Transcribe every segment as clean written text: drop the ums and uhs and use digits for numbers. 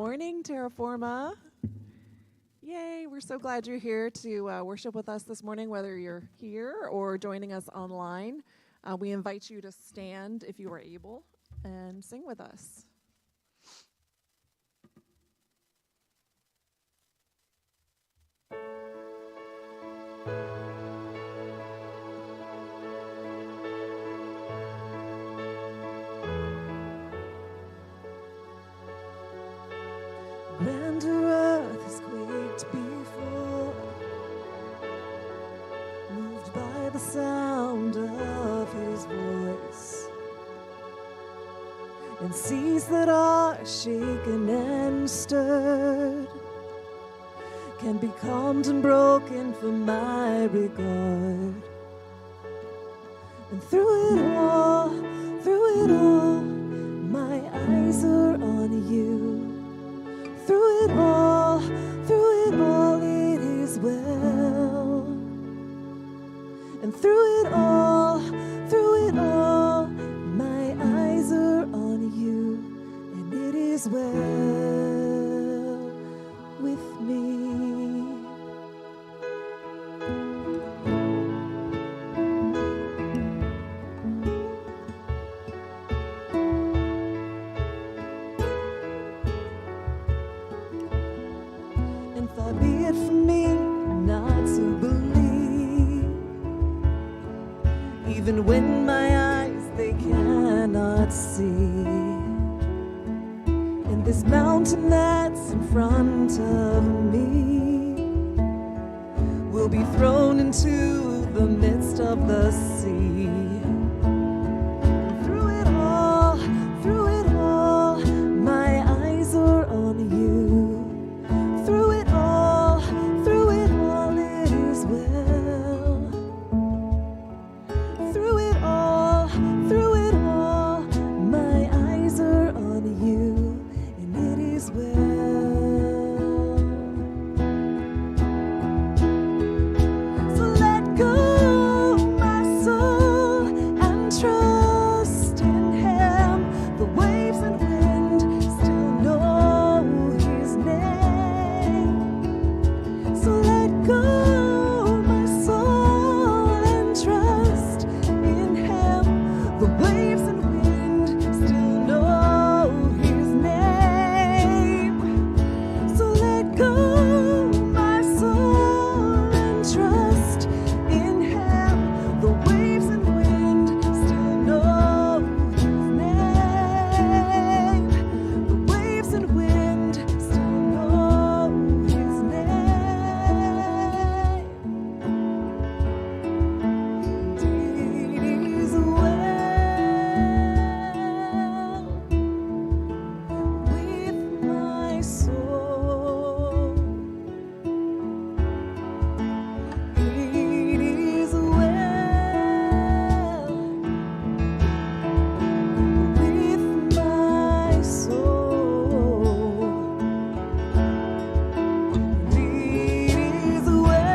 morning, Terraforma. Yay, we're so glad you're here to worship with us this morning, whether you're here or joining us online. We invite you to stand if you are able and sing with us. Grander earth has quaked before, moved by the sound of his voice, and seas that are shaken and stirred can be calmed and broken for my regard. And through it all, my eyes are on you. Through it all, it is well. And through it all, my eyes are on you, and it is well with me. Far be it from me not to believe, even when my eyes they cannot see. And this mountain that's in front of me will be thrown into the midst of the sea. Through it all, my eyes are on you. Through it all, it is well. Through it all, my eyes are on you, and it is well. So let go, my soul, and trust in Him. The waves and wind still know His name. So let go, my soul, and trust in Him. The waves and wind still know His name. So let go, my soul, and trust in Him. The waves and wind still know His name. The waves and wind still know His name. It is well with my soul. It is well with my soul. It is well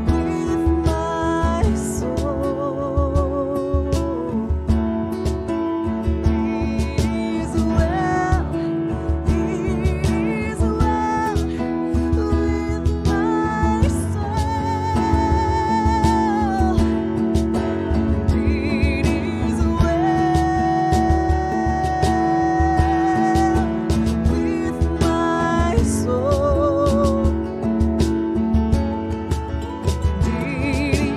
with my soul. It is well with my soul. It is well with my soul. It is well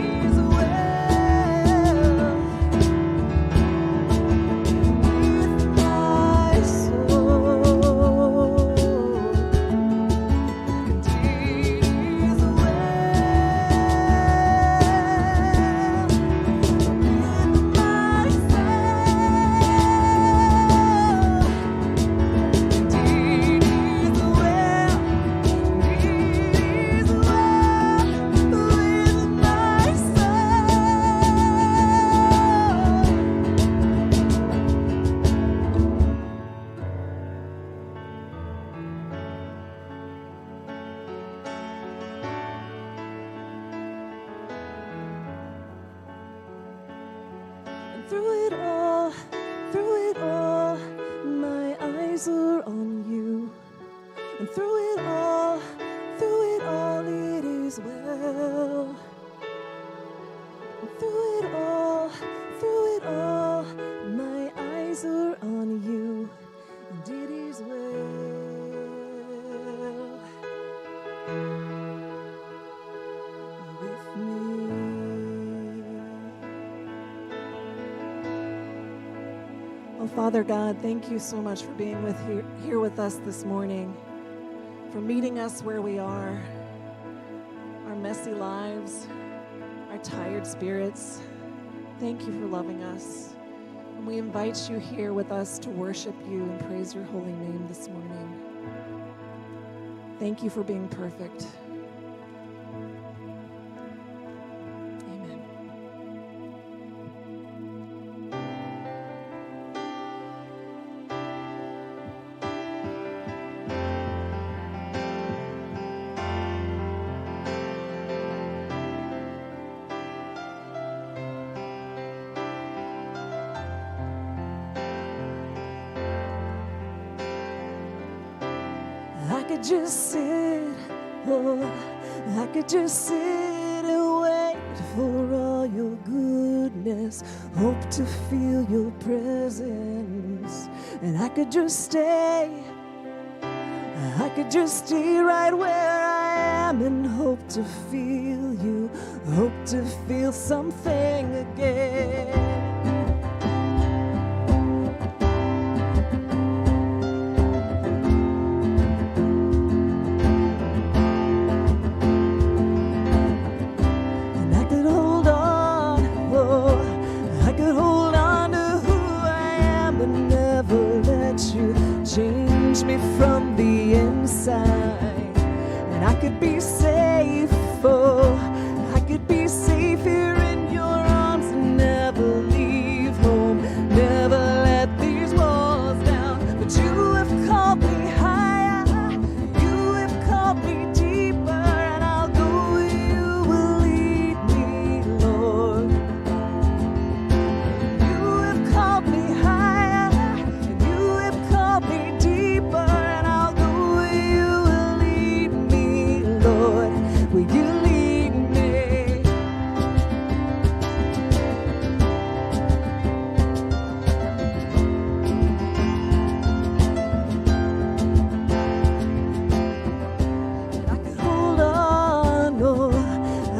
with my soul. And it is through it all, eyes are on you. And through it all, it is well. And through it all, my eyes are on you, and it is well with me. Oh, Father God, thank you so much for being here with us this morning, for meeting us where we are, our messy lives, our tired spirits. Thank you for loving us. And we invite you here with us to worship you and praise your holy name this morning. Thank you for being perfect. Amen. I could just sit, oh, I could just sit and wait for all your goodness, hope to feel your presence. And I could just stay right where I am and hope to feel you, hope to feel something again. Change me from the inside, and I could be safe, oh, I could be safe here in your arms and never leave home, never let these walls down. But you have called me higher, you have called me deeper, and I'll go where you will lead me, Lord. You have called me higher, and you have called me deeper, and I'll go where you will lead me, Lord, where you lead me. And I could hold on, oh,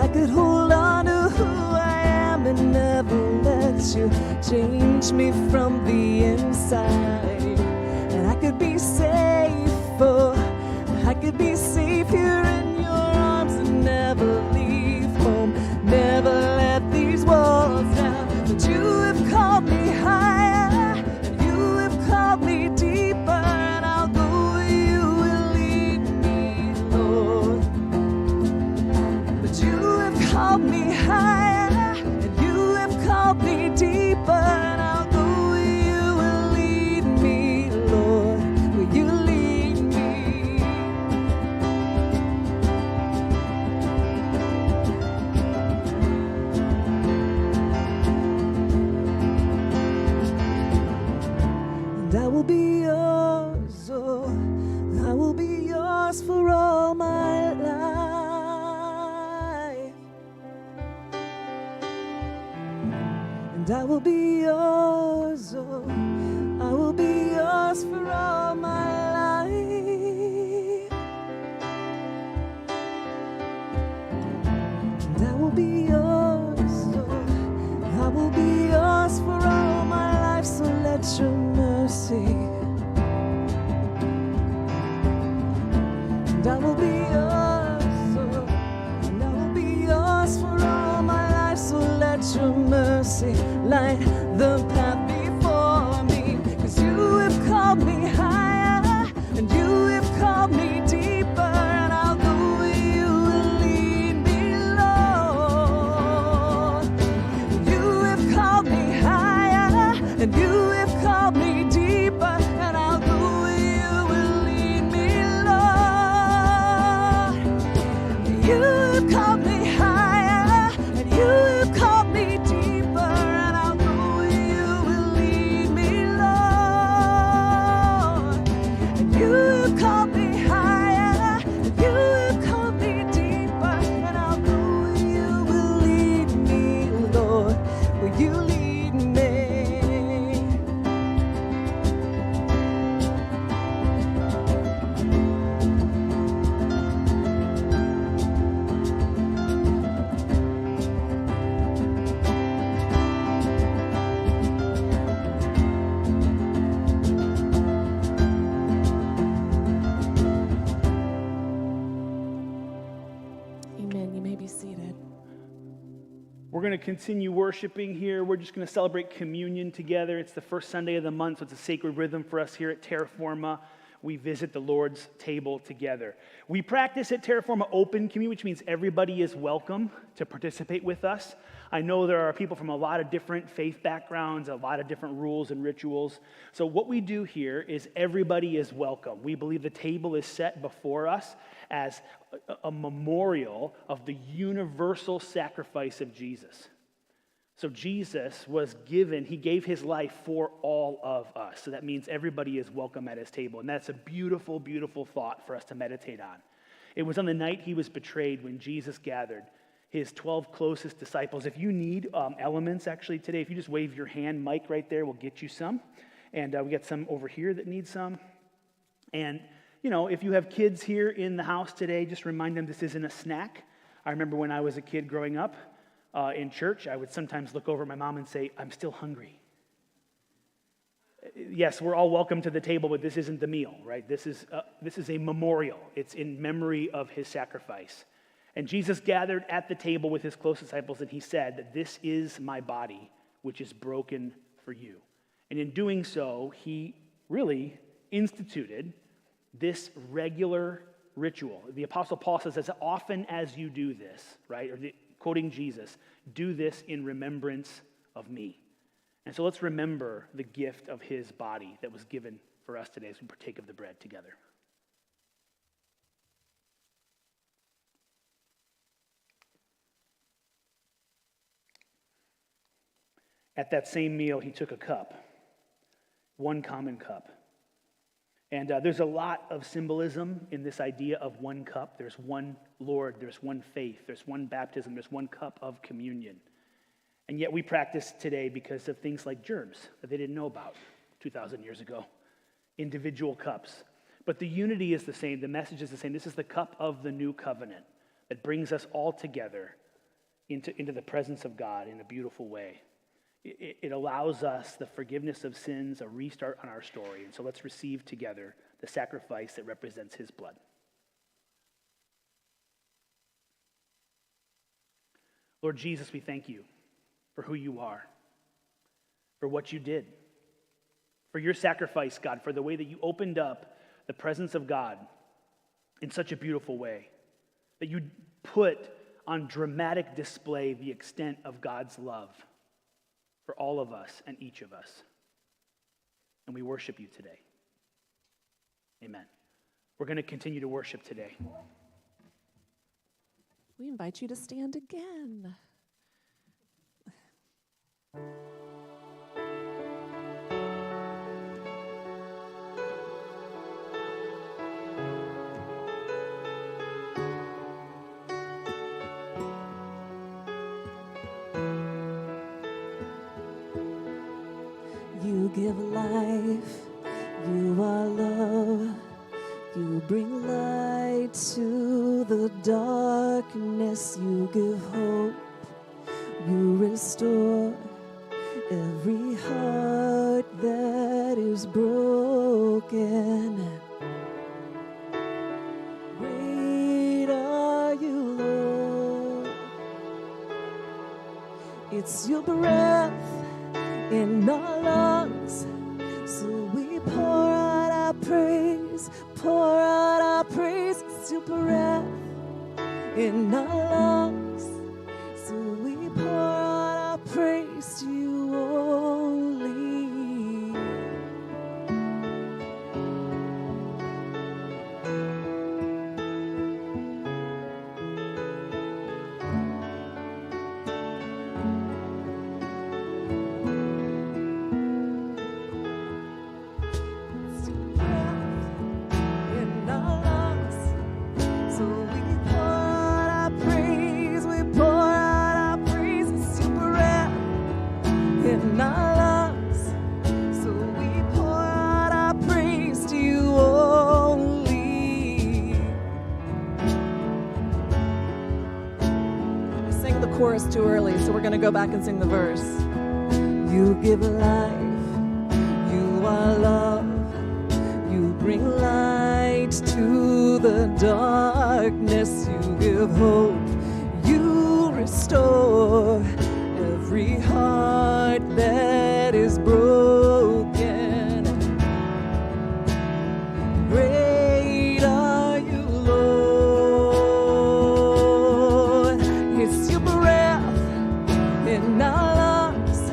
I could hold on to who I am and never let you change me from the inside. And I could be safe, oh, I could be safe here in your arms and never leave home, never let these walls down. But you have called me higher, and you have called me deeper, and I'll go where you will lead me, Lord. But you have called me higher, and you have called me deeper, and I'll go where you will lead me, Lord, where you lead me. We're going to continue worshiping here. We're just going to celebrate communion together. It's the first Sunday of the month, so it's a sacred rhythm for us here at Terraforma. We visit the Lord's table together. We practice at Terraforma open communion, which means everybody is welcome to participate with us. I know there are people from a lot of different faith backgrounds, a lot of different rules and rituals. So what we do here is everybody is welcome. We believe the table is set before us as a memorial of the universal sacrifice of Jesus. So Jesus was given, he gave his life for all of us. So that means everybody is welcome at his table. And that's a beautiful, beautiful thought for us to meditate on. It was on the night he was betrayed when Jesus gathered his 12 closest disciples. If you need elements actually today, if you just wave your hand, Mike right there will get you some. And we got some over here that need some. And, you know, if you have kids here in the house today, just remind them this isn't a snack. I remember when I was a kid growing up in church, I would sometimes look over at my mom and say, I'm still hungry. Yes, we're all welcome to the table, but this isn't the meal, right? This is a memorial. It's in memory of his sacrifice. And Jesus gathered at the table with his close disciples, and he said that this is my body, which is broken for you. And in doing so, he really instituted this regular ritual. The Apostle Paul says, as often as you do this, right, quoting Jesus, do this in remembrance of me. And so let's remember the gift of his body that was given for us today as we partake of the bread together. At that same meal, he took a cup, one common cup. And there's a lot of symbolism in this idea of one cup. There's one Lord, there's one faith, there's one baptism, there's one cup of communion. And yet we practice today because of things like germs that they didn't know about 2,000 years ago. Individual cups. But the unity is the same, the message is the same. This is the cup of the new covenant that brings us all together into the presence of God in a beautiful way. It allows us the forgiveness of sins, a restart on our story. And so let's receive together the sacrifice that represents his blood. Lord Jesus, we thank you for who you are, for what you did, for your sacrifice, God, for the way that you opened up the presence of God in such a beautiful way, that you put on dramatic display the extent of God's love for all of us and each of us. And we worship you today. Amen. We're going to continue to worship today. We invite you to stand again. You give life, you are love, you bring light to the darkness, you give hope, you restore every heart that is broken. Great are you, Lord. It's your breath in our lungs, so we pour out our praise, pour out our praise. It's your breath in our lungs, so we pour out our praise to you only. Chorus too early, so we're going to go back and sing the verse. You give life, you are love, you bring light to the darkness, you give hope, you restore every heart that is broken. Great are you, Lord. It's your breath in our lungs,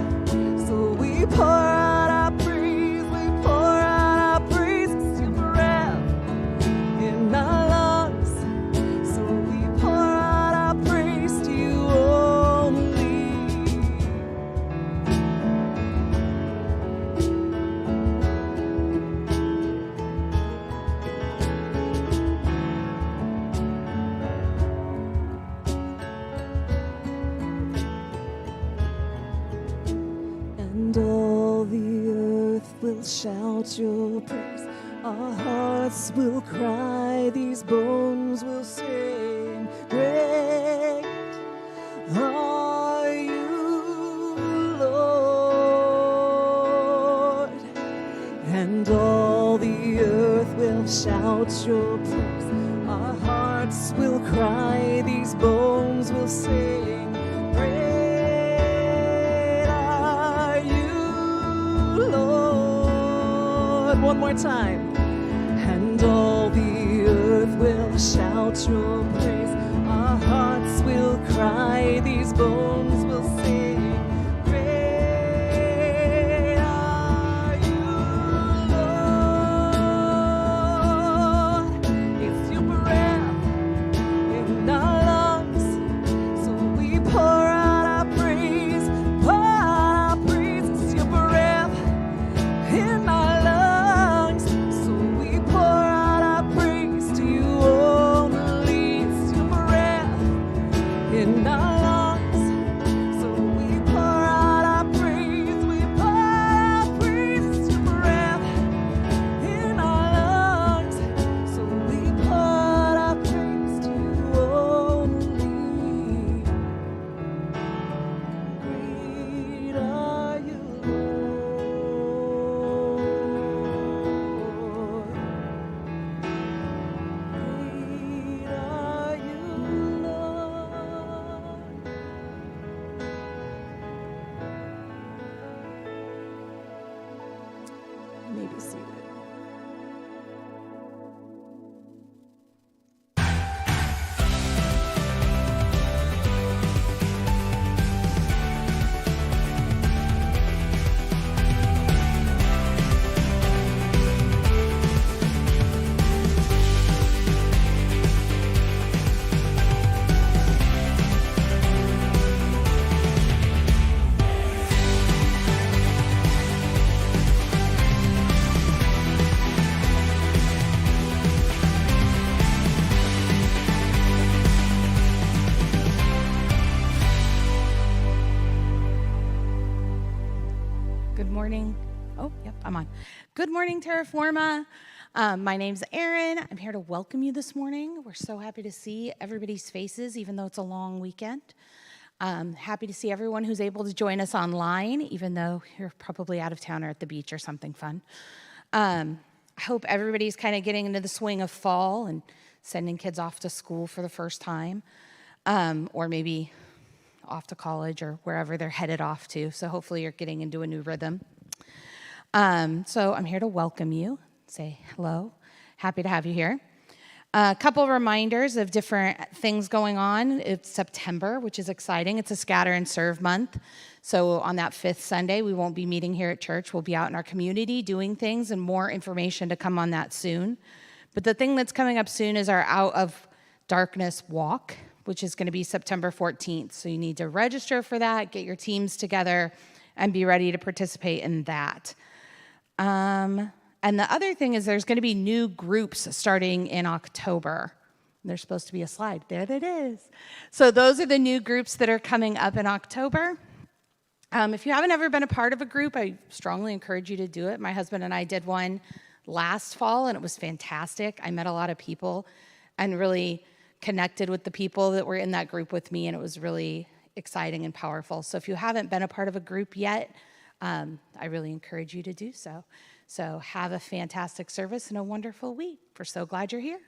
so we pour out our praise, we pour out our praise. It's your breath in our lungs, so we pour out our praise to you only. And all the earth will shout your praise. Our hearts will cry, these bones will sing. Great are you, Lord. And all the earth will shout your praise. Our hearts will cry, these bones will sing. Great are you, Lord. One more time. And all the earth will shout your praise. Our hearts will cry, these bones will sing. Great are you, Lord. It's your breath in our lungs, so we pour out our praise, pour out our praise. It's your breath in our lungs, so we pour out our praise to you only. It's your breath in our lungs, so we pour out our praise, we pour out our praise. It's your breath in our lungs, so we pour out our praise to you only. Great are you, Lord. Great are you, Lord. You may be seated. Good morning. Oh, yep, I'm on. Good morning, Terraforma. My name's Erin. I'm here to welcome you this morning. We're so happy to see everybody's faces, even though it's a long weekend. Happy to see everyone who's able to join us online, even though you're probably out of town or at the beach or something fun. I hope everybody's kind of getting into the swing of fall and sending kids off to school for the first time, or maybe off to college or wherever they're headed off to. So hopefully you're getting into a new rhythm. So I'm here to welcome you, say hello. Happy to have you here. A couple of reminders of different things going on. It's September, which is exciting. It's a scatter and serve month. So on that fifth Sunday, we won't be meeting here at church. We'll be out in our community doing things, and more information to come on that soon. But the thing that's coming up soon is our Out of Darkness walk, which is going to be September 14th. So you need to register for that, get your teams together, and be ready to participate in that. And the other thing is there's going to be new groups starting in October. There's supposed to be a slide. There it is. So those are the new groups that are coming up in October. If you haven't ever been a part of a group, I strongly encourage you to do it. My husband and I did one last fall, and it was fantastic. I met a lot of people and really connected with the people that were in that group with me, and it was really exciting and powerful. So if you haven't been a part of a group yet, I really encourage you to do so. So have a fantastic service and a wonderful week. We're so glad you're here.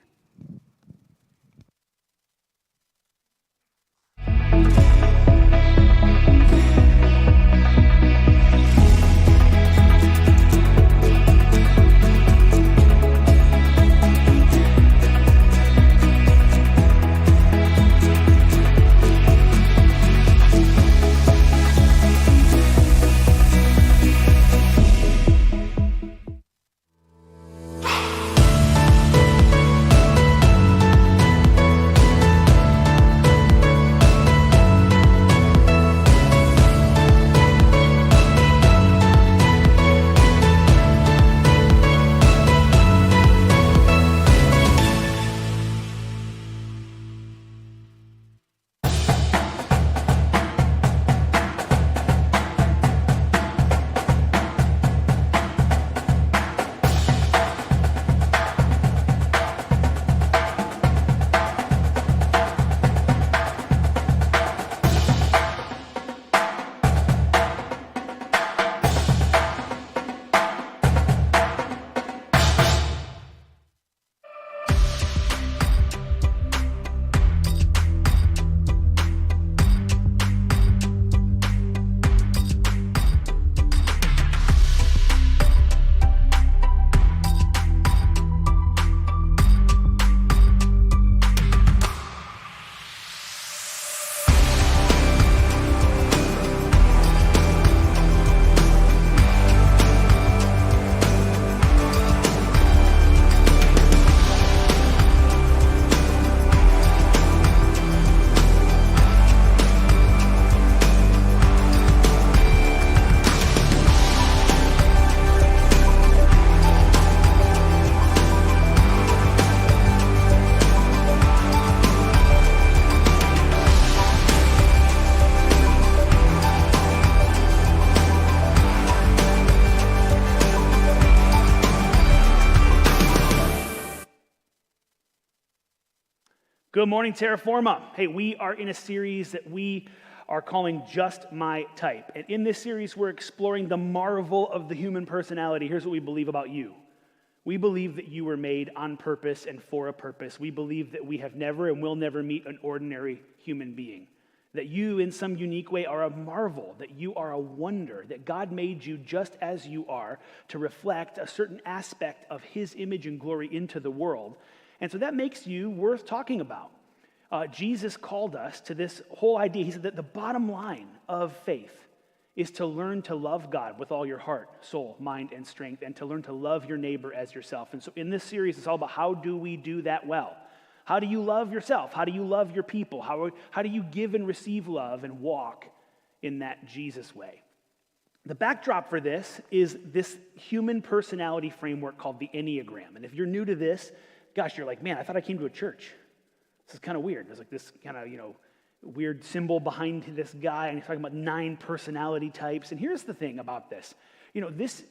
Good morning, Terraforma. Hey, we are in a series that we are calling Just My Type. And in this series, we're exploring the marvel of the human personality. Here's what we believe about you. We believe that you were made on purpose and for a purpose. We believe that we have never and will never meet an ordinary human being. That you, in some unique way, are a marvel, that you are a wonder, that God made you just as you are to reflect a certain aspect of His image and glory into the world. And so that makes you worth talking about. Jesus called us to this whole idea. He said that the bottom line of faith is to learn to love God with all your heart, soul, mind, and strength, and to learn to love your neighbor as yourself. And so in this series, it's all about how do we do that well? How do you love yourself? How do you love your people? How do you give and receive love and walk in that Jesus way? The backdrop for this is this human personality framework called the enneagram. And if you're new to this, gosh, you're like, man, I thought I came to a church. This is kind of weird. There's like this kind of, weird symbol behind this guy, and he's talking about 9 personality types. And here's the thing about this. This,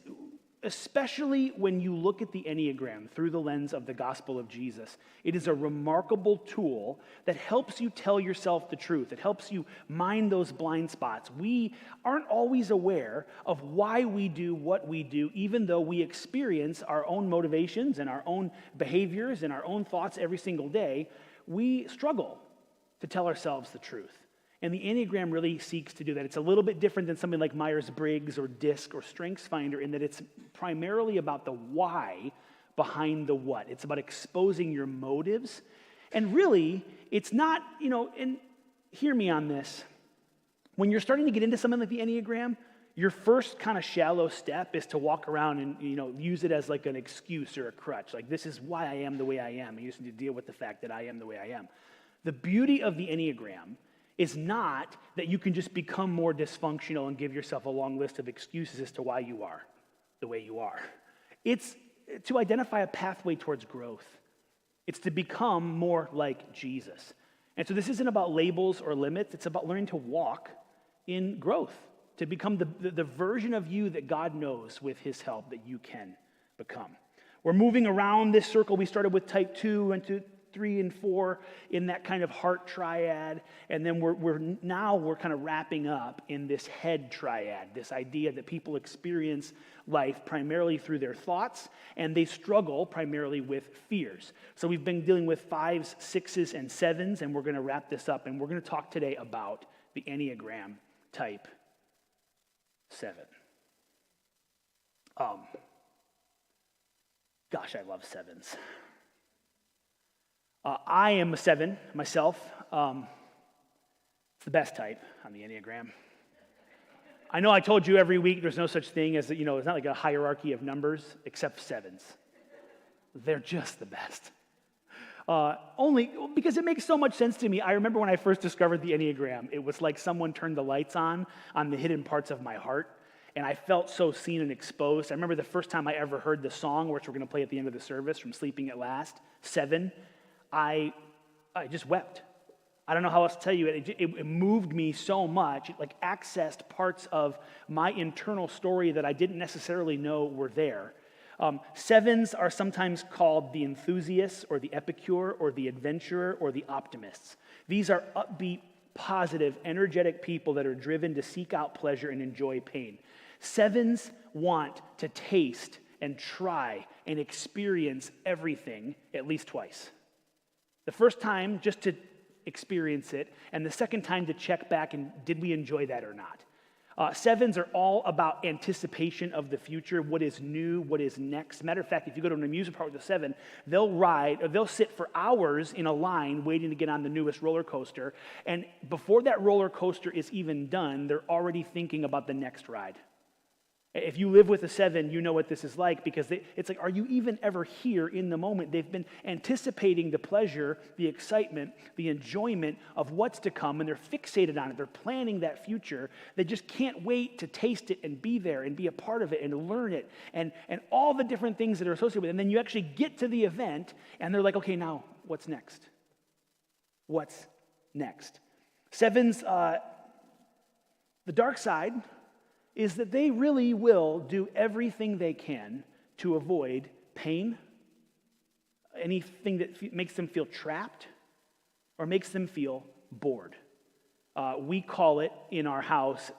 especially when you look at the Enneagram through the lens of the gospel of Jesus, it is a remarkable tool that helps you tell yourself the truth. It helps you mind those blind spots. We aren't always aware of why we do what we do, even though we experience our own motivations and our own behaviors and our own thoughts every single day. We struggle to tell ourselves the truth. And the Enneagram really seeks to do that. It's a little bit different than something like Myers-Briggs or DISC or StrengthsFinder in that it's primarily about the why behind the what. It's about exposing your motives. And really, it's not, and hear me on this. When you're starting to get into something like the Enneagram, your first kind of shallow step is to walk around and, use it as like an excuse or a crutch. Like, this is why I am the way I am. And you just need to deal with the fact that I am the way I am. The beauty of the Enneagram is not that you can just become more dysfunctional and give yourself a long list of excuses as to why you are the way you are. It's to identify a pathway towards growth. It's to become more like Jesus. And so this isn't about labels or limits. It's about learning to walk in growth, to become the version of you that God knows with His help that you can become. We're moving around this circle. We started with type 2 and 3 and 4 in that kind of heart triad, and then we're kind of wrapping up in this head triad, this idea that people experience life primarily through their thoughts, and they struggle primarily with fears. So we've been dealing with 5s, 6s, and 7s, and we're going to wrap this up, and we're going to talk today about the Enneagram type 7. Gosh, I love 7s. I am a 7 myself. It's the best type on the Enneagram. I know I told you every week there's no such thing as, it's not like a hierarchy of numbers except 7s. They're just the best. Only because it makes so much sense to me. I remember when I first discovered the Enneagram, it was like someone turned the lights on the hidden parts of my heart, and I felt so seen and exposed. I remember the first time I ever heard the song, which we're going to play at the end of the service, from Sleeping at Last, 7. I just wept. I don't know how else to tell you. It moved me so much. It accessed parts of my internal story that I didn't necessarily know were there. 7s are sometimes called the Enthusiasts or the Epicure or the Adventurer or the Optimists. These are upbeat, positive, energetic people that are driven to seek out pleasure and enjoy pain. 7s want to taste and try and experience everything at least twice. The first time just to experience it, and the second time to check back and did we enjoy that or not. 7s are all about anticipation of the future, what is new, what is next. Matter of fact, if you go to an amusement park with a 7, they'll sit for hours in a line waiting to get on the newest roller coaster, and before that roller coaster is even done, they're already thinking about the next ride. If you live with a 7, you know what this is like, because it's like, are you even ever here in the moment? They've been anticipating the pleasure, the excitement, the enjoyment of what's to come, and they're fixated on it. They're planning that future. They just can't wait to taste it and be there and be a part of it and learn it and all the different things that are associated with it. And then you actually get to the event, and they're like, okay, now what's next? What's next? 7s, the dark side is that they really will do everything they can to avoid pain, anything that makes them feel trapped, or makes them feel bored. We call it in our house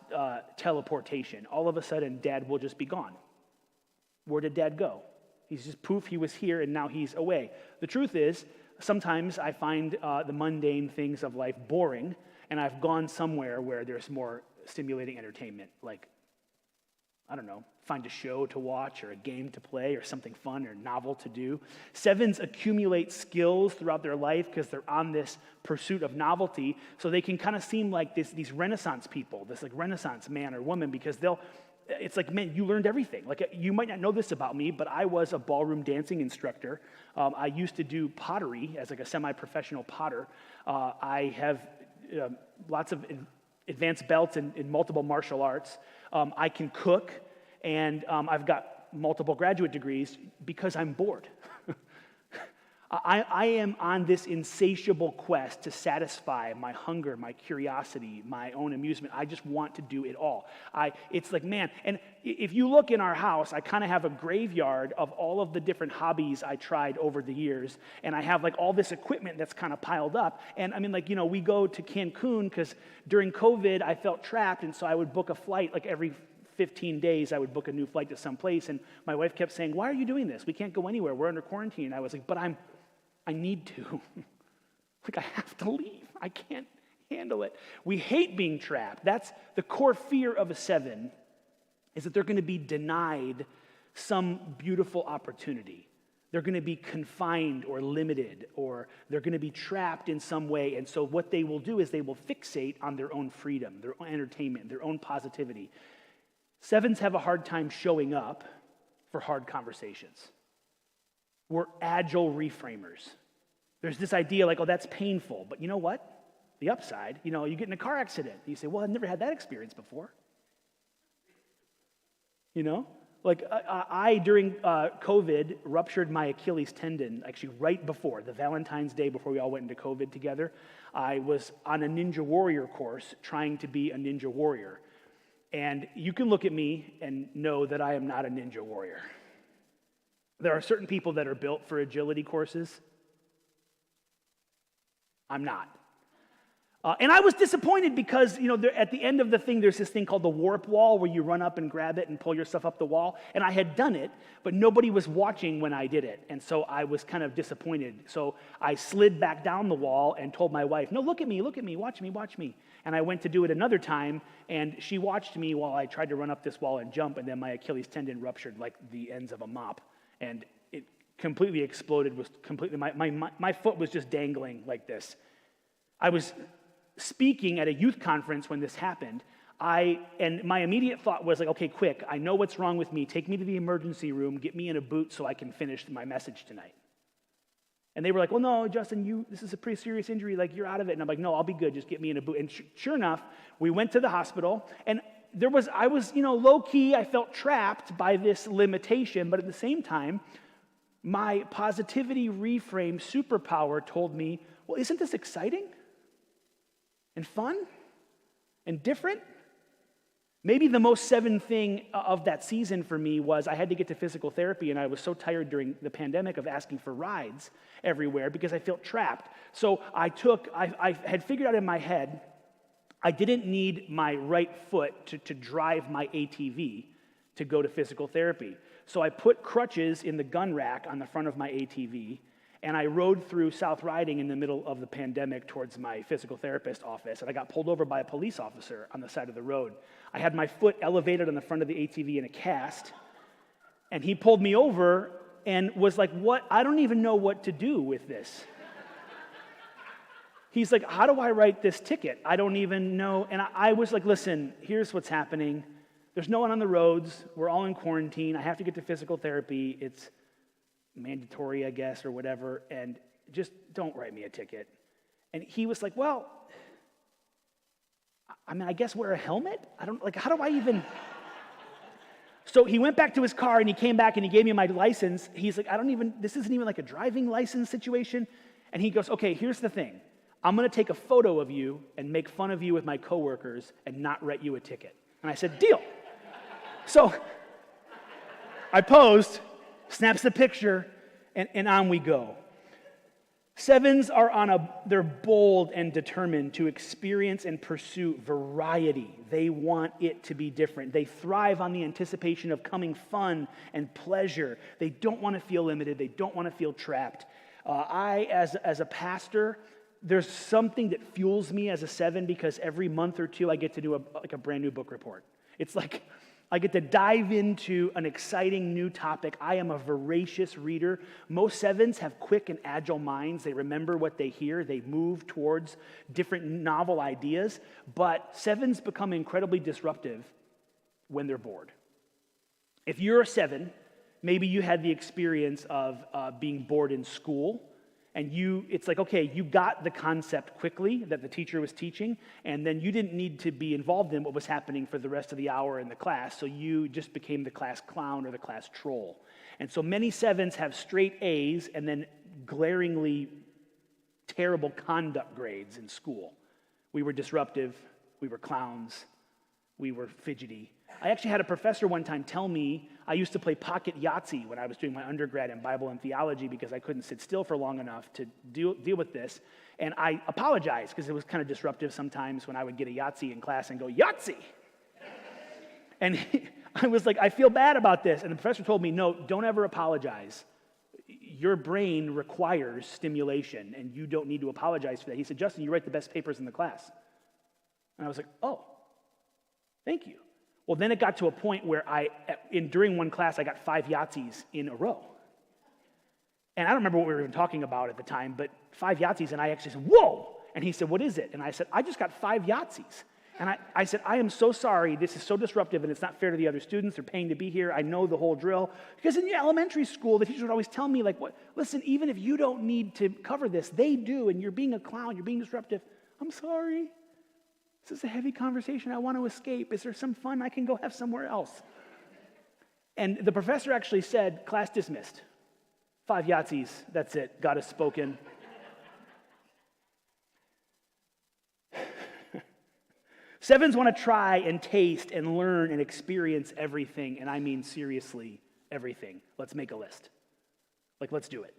teleportation. All of a sudden, Dad will just be gone. Where did Dad go? He's just poof, he was here and now he's away. The truth is, sometimes I find the mundane things of life boring, and I've gone somewhere where there's more stimulating entertainment, like, I don't know, find a show to watch or a game to play or something fun or novel to do. Sevens accumulate skills throughout their life because they're on this pursuit of novelty, so they can kind of seem like these Renaissance people, this like Renaissance man or woman, because it's like, man, you learned everything. Like, you might not know this about me, but I was a ballroom dancing instructor. I used to do pottery as like a semi-professional potter. I have lots of advanced belts in multiple martial arts. I can cook, and I've got multiple graduate degrees because I'm bored. I am on this insatiable quest to satisfy my hunger, my curiosity, my own amusement. I just want to do it all. It's like, man, and if you look in our house, I kind of have a graveyard of all of the different hobbies I tried over the years, and I have like all this equipment that's kind of piled up. And I mean, like, we go to Cancun because during COVID, I felt trapped, and so I would book a flight like every 15 days. I would book a new flight to some place, and my wife kept saying, "Why are you doing this? We can't go anywhere. We're under quarantine." And I was like, "But I need to. Like, I have to leave. I can't handle it." We hate being trapped. That's the core fear of a 7, is that they're going to be denied some beautiful opportunity. They're going to be confined or limited, or they're going to be trapped in some way. And so what they will do is they will fixate on their own freedom, their own entertainment, their own positivity. 7s have a hard time showing up for hard conversations. We're agile reframers. There's this idea like, oh, that's painful. But you know what? The upside, you get in a car accident. You say, well, I've never had that experience before. Like I during COVID, ruptured my Achilles tendon, actually right before, the Valentine's Day before we all went into COVID together. I was on a Ninja Warrior course trying to be a Ninja Warrior. And you can look at me and know that I am not a Ninja Warrior. There are certain people that are built for agility courses. I'm not. And I was disappointed because, at the end of the thing, there's this thing called the warp wall where you run up and grab it and pull yourself up the wall. And I had done it, but nobody was watching when I did it. And so I was kind of disappointed. So I slid back down the wall and told my wife, "No, look at me, watch me. And I went to do it another time, and she watched me while I tried to run up this wall and jump, and then my Achilles tendon ruptured like the ends of a mop. And it completely exploded, my foot was just dangling like this. I was speaking at a youth conference when this happened, and my immediate thought was like, okay, quick, I know what's wrong with me. Take me to the emergency room, get me in a boot so I can finish my message tonight. And they were like, well, no, Justin, this is a pretty serious injury, like you're out of it. And I'm like, no, I'll be good, just get me in a boot. And sure enough, we went to the hospital, and I was low-key, I felt trapped by this limitation, but at the same time, my positivity reframe superpower told me, well, isn't this exciting? And fun? And different? Maybe the most 7 thing of that season for me was I had to get to physical therapy, and I was so tired during the pandemic of asking for rides everywhere because I felt trapped. So I had figured out in my head I didn't need my right foot to drive my ATV to go to physical therapy. So I put crutches in the gun rack on the front of my ATV, and I rode through South Riding in the middle of the pandemic towards my physical therapist office, and I got pulled over by a police officer on the side of the road. I had my foot elevated on the front of the ATV in a cast, and he pulled me over and was like, what? I don't even know what to do with this. He's like, how do I write this ticket? I don't even know. And I was like, listen, here's what's happening. There's no one on the roads. We're all in quarantine. I have to get to physical therapy. It's mandatory, I guess, or whatever. And just don't write me a ticket. And he was like, well, I guess wear a helmet? How do I even... So he went back to his car, and he came back, and he gave me my license. He's like, this isn't even like a driving license situation. And he goes, okay, here's the thing. I'm going to take a photo of you and make fun of you with my coworkers and not write you a ticket. And I said, deal. So I posed, snaps the picture, and on we go. Sevens they're bold and determined to experience and pursue variety. They want it to be different. They thrive on the anticipation of coming fun and pleasure. They don't want to feel limited. They don't want to feel trapped. As a pastor, there's something that fuels me as a 7 because every month or two I get to do a brand new book report. It's like I get to dive into an exciting new topic. I am a voracious reader. Most 7s have quick and agile minds. They remember what they hear. They move towards different novel ideas. But 7s become incredibly disruptive when they're bored. If you're a 7, maybe you had the experience of being bored in school. And it's like, okay, you got the concept quickly that the teacher was teaching, and then you didn't need to be involved in what was happening for the rest of the hour in the class, so you just became the class clown or the class troll. And so many 7s have straight A's and then glaringly terrible conduct grades in school. We were disruptive, we were clowns, we were fidgety. I actually had a professor one time tell me I used to play pocket Yahtzee when I was doing my undergrad in Bible and theology because I couldn't sit still for long enough to deal with this. And I apologized because it was kind of disruptive sometimes when I would get a Yahtzee in class and go, Yahtzee! And I was like, I feel bad about this. And the professor told me, no, don't ever apologize. Your brain requires stimulation, and you don't need to apologize for that. He said, Justin, you write the best papers in the class. And I was like, oh, thank you. Well, then it got to a point where during one class, I got 5 Yahtzees in a row. And I don't remember what we were even talking about at the time, but 5 Yahtzees, and I actually said, whoa! And he said, what is it? And I said, I just got 5 Yahtzees. And I said, I am so sorry, this is so disruptive, and it's not fair to the other students. They're paying to be here. I know the whole drill. Because in elementary school, the teacher would always tell me, like, what? Listen, even if you don't need to cover this, they do, and you're being a clown, you're being disruptive. I'm sorry. This is a heavy conversation. I want to escape. Is there some fun I can go have somewhere else? And the professor actually said, class dismissed. 5 Yahtzees, that's it. God has spoken. Sevens want to try and taste and learn and experience everything, and I mean seriously, everything. Let's make a list. Let's do it.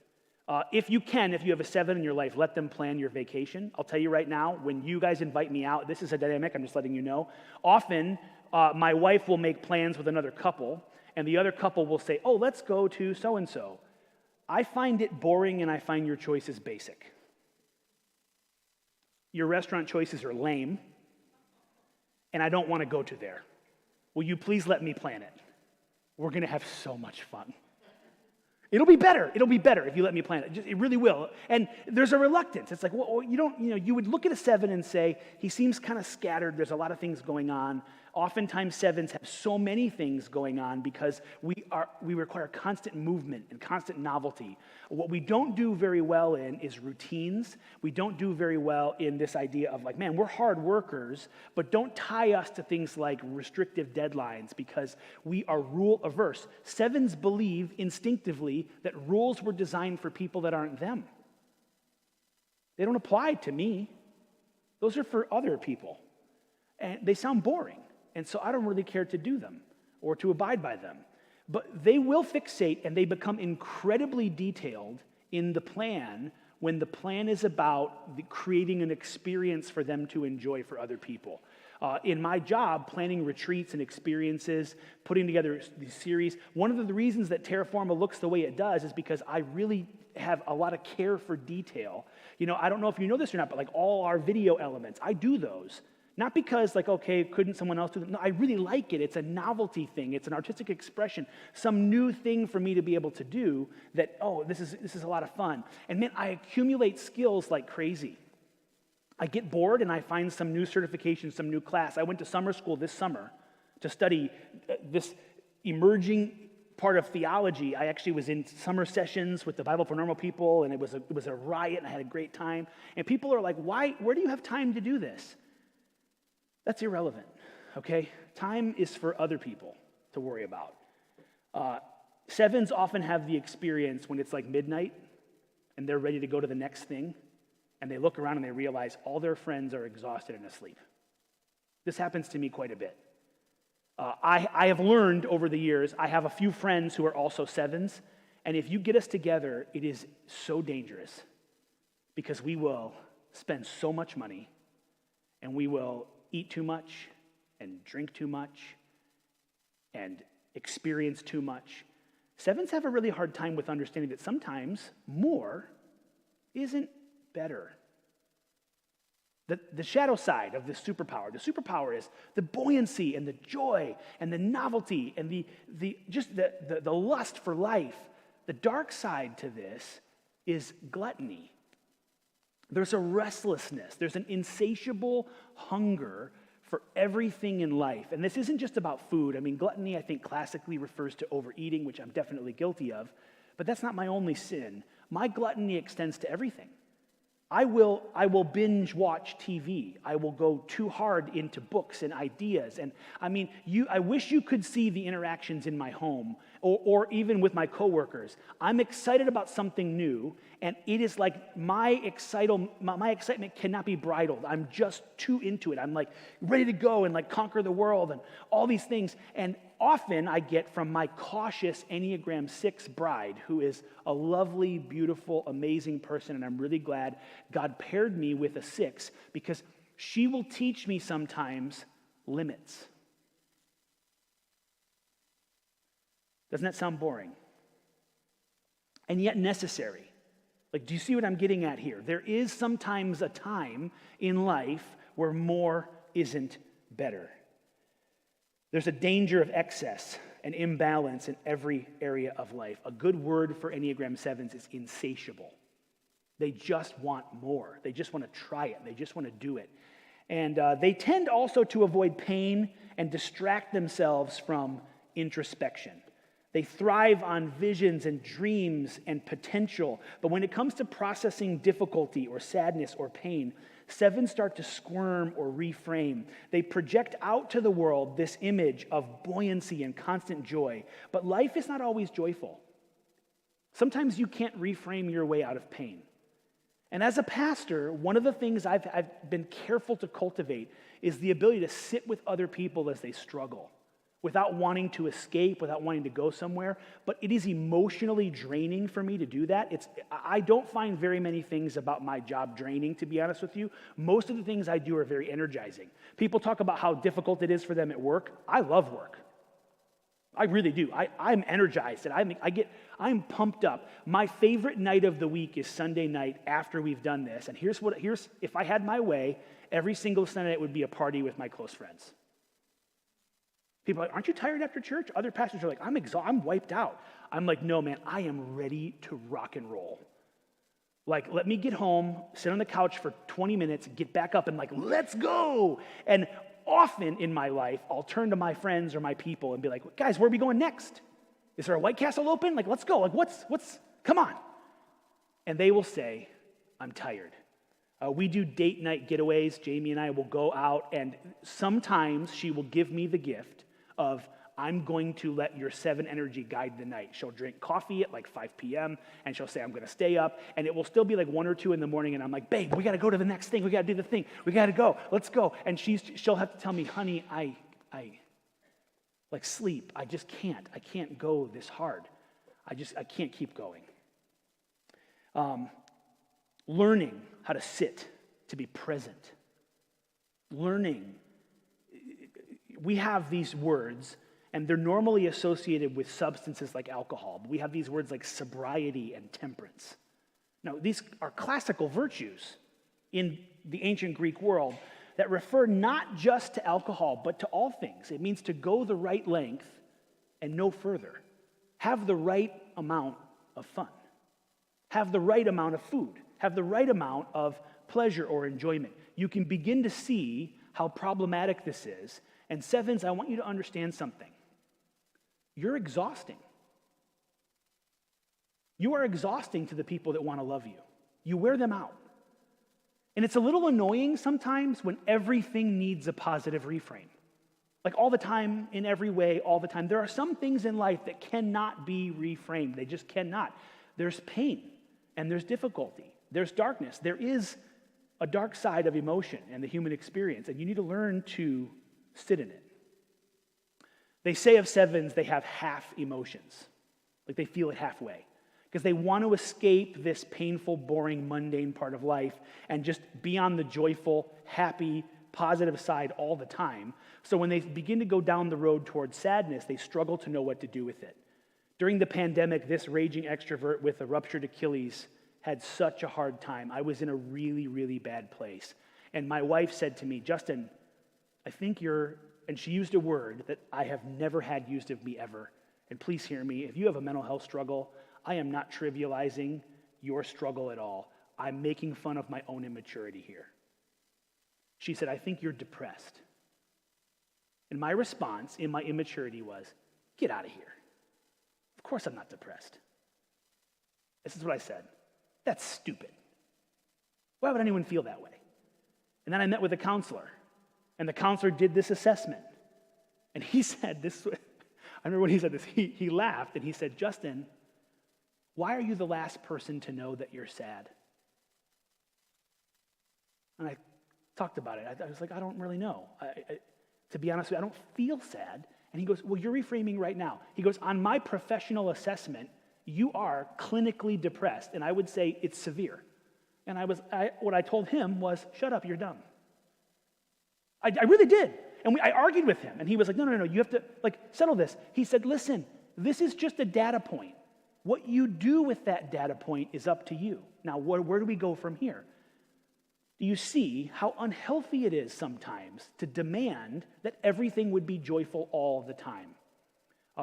If you have a 7 in your life, let them plan your vacation. I'll tell you right now, when you guys invite me out, this is a dynamic, I'm just letting you know. Often, my wife will make plans with another couple, and the other couple will say, oh, let's go to so-and-so. I find it boring, and I find your choices basic. Your restaurant choices are lame, and I don't want to go to there. Will you please let me plan it? We're going to have so much fun. It'll be better if you let me plan it. It really will. And there's a reluctance. It's like, well, you would look at a 7 and say, he seems kind of scattered. There's a lot of things going on. Oftentimes 7s have so many things going on because we require constant movement and constant novelty. What we don't do very well in is routines. We don't do very well in this idea of like, man, we're hard workers, but don't tie us to things like restrictive deadlines because we are rule averse. 7s believe instinctively that rules were designed for people that aren't them. They don't apply to me. Those are for other people. And they sound boring. And so I don't really care to do them or to abide by them. But they will fixate and they become incredibly detailed in the plan when the plan is about creating an experience for them to enjoy for other people. In my job, planning retreats and experiences, putting together these series, one of the reasons that Terraforma looks the way it does is because I really have a lot of care for detail. I don't know if you know this or not, but all our video elements, I do those. Not because okay, couldn't someone else do them? No, I really like it. It's a novelty thing. It's an artistic expression, some new thing for me to be able to do that, this is a lot of fun. And man, I accumulate skills like crazy. I get bored and I find some new certification, some new class. I went to summer school this summer to study this emerging part of theology. I actually was in summer sessions with the Bible for Normal People, and it was a riot, and I had a great time. And people are like, where do you have time to do this? That's irrelevant, okay? Time is for other people to worry about. 7s often have the experience when it's midnight and they're ready to go to the next thing, and they look around and they realize all their friends are exhausted and asleep. This happens to me quite a bit. I have learned over the years, I have a few friends who are also 7s, and if you get us together, it is so dangerous because we will spend so much money and we will eat too much and drink too much and experience too much. Sevens have a really hard time with understanding that sometimes more isn't better. The shadow side of the superpower is the buoyancy and the joy and the novelty and the lust for life. The dark side to this is gluttony. There's a restlessness. There's an insatiable hunger for everything in life. And this isn't just about food. I mean, gluttony, I think, classically refers to overeating, which I'm definitely guilty of. But that's not my only sin. My gluttony extends to everything. I will binge watch TV. I will go too hard into books and ideas. And I mean, I wish you could see the interactions in my home or even with my coworkers. I'm excited about something new, and it is like my excitement cannot be bridled. I'm just too into it. I'm like ready to go and like conquer the world and all these things. And often I get from my cautious Enneagram 6 bride, who is a lovely, beautiful, amazing person, and I'm really glad God paired me with a 6 because she will teach me sometimes limits. Doesn't that sound boring? And yet necessary. Like, do you see what I'm getting at here? There is sometimes a time in life where more isn't better. There's a danger of excess and imbalance in every area of life. A good word for Enneagram 7s is insatiable. They just want more. They just want to try it. They just want to do it. And they tend also to avoid pain and distract themselves from introspection. They thrive on visions and dreams and potential. But when it comes to processing difficulty or sadness or pain, 7s start to squirm or reframe. They project out to the world this image of buoyancy and constant joy. But life is not always joyful. Sometimes you can't reframe your way out of pain. And as a pastor, one of the things I've been careful to cultivate is the ability to sit with other people as they struggle, without wanting to escape, without wanting to go somewhere. But it is emotionally draining for me to do that. I don't find very many things about my job draining, to be honest with you. Most of the things I do are very energizing. People talk about how difficult it is for them at work. I love work. I really do. I'm energized and I'm pumped up. My favorite night of the week is Sunday night after we've done this. And here's if I had my way, every single Sunday night would be a party with my close friends. People are like, aren't you tired after church? Other pastors are like, I'm exhausted, I'm wiped out. I'm like, no, man, I am ready to rock and roll. Like, let me get home, sit on the couch for 20 minutes, get back up and like, let's go. And often in my life, I'll turn to my friends or my people and be like, guys, where are we going next? Is there a White Castle open? Like, let's go. Like, come on. And they will say, I'm tired. We do date night getaways. Jamie and I will go out, and sometimes she will give me the gift of, I'm going to let your 7 energy guide the night. She'll drink coffee at like 5 p.m., and she'll say, I'm going to stay up, and it will still be like 1 or 2 in the morning, and I'm like, babe, we got to go to the next thing. We got to do the thing. We got to go. Let's go. And she'll have to tell me, honey, I like sleep. I just can't. I can't go this hard. I can't keep going. Learning how to sit, to be present. Learning. We have these words, and they're normally associated with substances like alcohol. We have these words like sobriety and temperance. Now, these are classical virtues in the ancient Greek world that refer not just to alcohol, but to all things. It means to go the right length and no further. Have the right amount of fun. Have the right amount of food. Have the right amount of pleasure or enjoyment. You can begin to see how problematic this is. And 7s, I want you to understand something. You're exhausting. You are exhausting to the people that want to love you. You wear them out. And it's a little annoying sometimes when everything needs a positive reframe. Like all the time, in every way, all the time. There are some things in life that cannot be reframed. They just cannot. There's pain and there's difficulty. There's darkness. There is a dark side of emotion and the human experience, and you need to learn to sit in it. They say of 7s they have half emotions, like they feel it halfway. because they want to escape this painful, boring, mundane part of life and just be on the joyful, happy, positive side all the time. So when they begin to go down the road towards sadness, they struggle to know what to do with it. During the pandemic, this raging extrovert with a ruptured Achilles had such a hard time. I was in a really, really bad place. And my wife said to me, Justin, I think you're, and she used a word that I have never had used of me ever. And please hear me, if you have a mental health struggle, I am not trivializing your struggle at all. I'm making fun of my own immaturity here. She said, I think you're depressed. And my response in my immaturity was, get out of here. Of course I'm not depressed. This is what I said. That's stupid. Why would anyone feel that way? And then I met with a counselor, and the counselor did this assessment. And he said this, I remember when he said this, he laughed and he said, Justin, why are you the last person to know that you're sad? And I talked about it. I was like, I don't really know. To be honest with you, I don't feel sad. And he goes, well, you're reframing right now. He goes, on my professional assessment, you are clinically depressed. And I would say it's severe. And what I told him was, shut up, you're dumb. I really did. And I argued with him. And he was like, no, you have to settle this. He said, listen, this is just a data point. What you do with that data point is up to you. Now, where do we go from here? Do you see how unhealthy it is sometimes to demand that everything would be joyful all the time?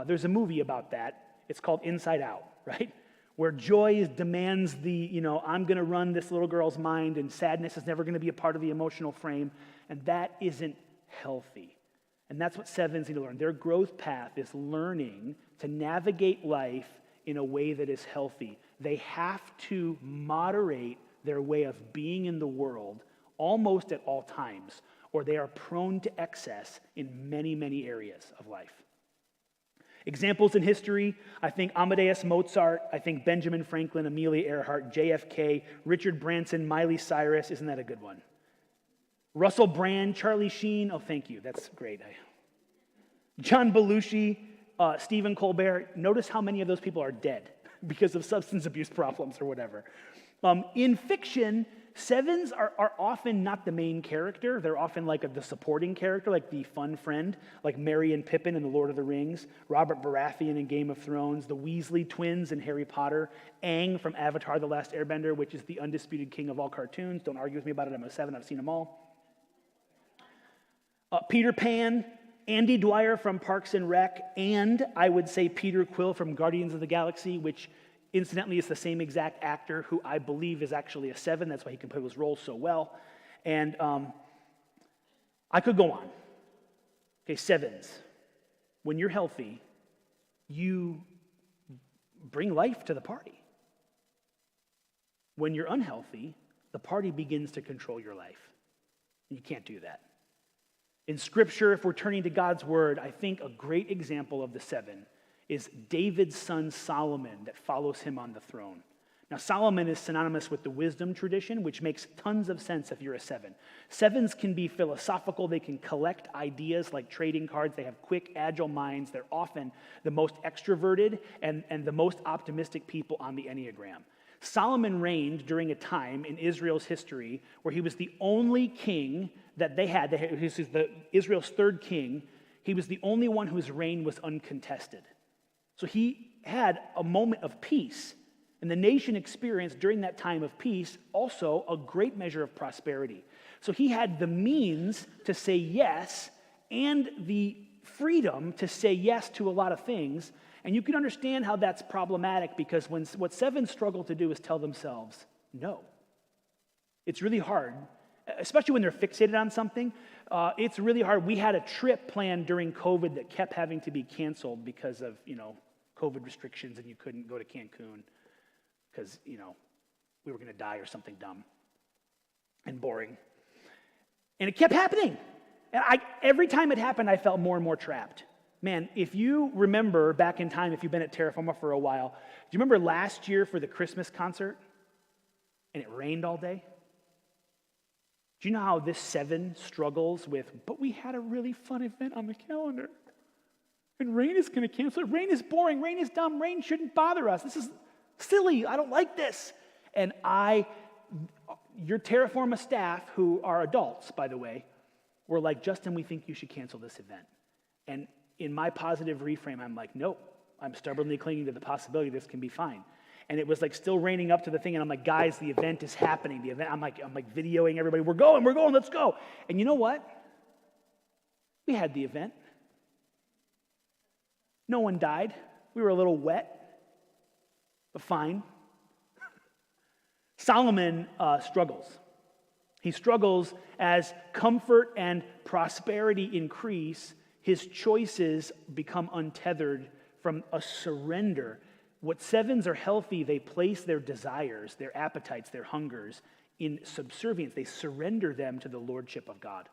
There's a movie about that. It's called Inside Out, right? Where joy demands I'm going to run this little girl's mind, and sadness is never going to be a part of the emotional frame, and that isn't healthy. And that's what sevens need to learn. Their growth path is learning to navigate life in a way that is healthy. They have to moderate their way of being in the world almost at all times, or they are prone to excess in many, many areas of life. Examples in history, I think Amadeus Mozart, I think Benjamin Franklin, Amelia Earhart, JFK, Richard Branson, Miley Cyrus. Isn't that a good one? Russell Brand, Charlie Sheen. Oh, thank you. That's great. John Belushi, Stephen Colbert. Notice how many of those people are dead because of substance abuse problems or whatever. In fiction, sevens are often not the main character. They're often like the supporting character, like the fun friend, like Merry and Pippin in The Lord of the Rings, Robert Baratheon in Game of Thrones, the Weasley twins in Harry Potter, Aang from Avatar: The Last Airbender, which is the undisputed king of all cartoons. Don't argue with me about it. I'm a seven. I've seen them all. Peter Pan, Andy Dwyer from Parks and Rec, and I would say Peter Quill from Guardians of the Galaxy, which incidentally is the same exact actor who I believe is actually a seven. That's why he can play those roles so well. And I could go on. Okay, sevens. When you're healthy, you bring life to the party. When you're unhealthy, the party begins to control your life. You can't do that. In Scripture, if we're turning to God's Word, I think a great example of the seven is David's son Solomon that follows him on the throne. Now, Solomon is synonymous with the wisdom tradition, which makes tons of sense if you're a seven. Sevens can be philosophical. They can collect ideas like trading cards. They have quick, agile minds. They're often the most extroverted and the most optimistic people on the enneagram. Solomon reigned during a time in Israel's history where he was the only king that they had. This is Israel's third king. He was the only one whose reign was uncontested. So he had a moment of peace. And the nation experienced during that time of peace also a great measure of prosperity. So he had the means to say yes and the freedom to say yes to a lot of things. And you can understand how that's problematic because what sevens struggle to do is tell themselves no. It's really hard, especially when they're fixated on something. It's really hard. We had a trip planned during COVID that kept having to be canceled because of, COVID restrictions, and you couldn't go to Cancun because, we were going to die or something dumb and boring. And it kept happening. And every time it happened, I felt more and more trapped. Man, if you remember back in time, if you've been at Terra Firma for a while, do you remember last year for the Christmas concert? And it rained all day? Do you know how this seven struggles with, but we had a really fun event on the calendar. And rain is going to cancel it. Rain is boring. Rain is dumb. Rain shouldn't bother us. Silly, I don't like this. And your Terraforma staff, who are adults, by the way, were like, Justin, we think you should cancel this event. And in my positive reframe, I'm like, nope, I'm stubbornly clinging to the possibility this can be fine. And it was like still raining up to the thing, and I'm like, guys, the event is happening. The event, I'm like videoing everybody. We're going, let's go. And you know what? We had the event. No one died. We were a little wet, but fine. Solomon struggles. He struggles as comfort and prosperity increase. His choices become untethered from a surrender. What sevens are healthy, they place their desires, their appetites, their hungers in subservience. They surrender them to the lordship of God.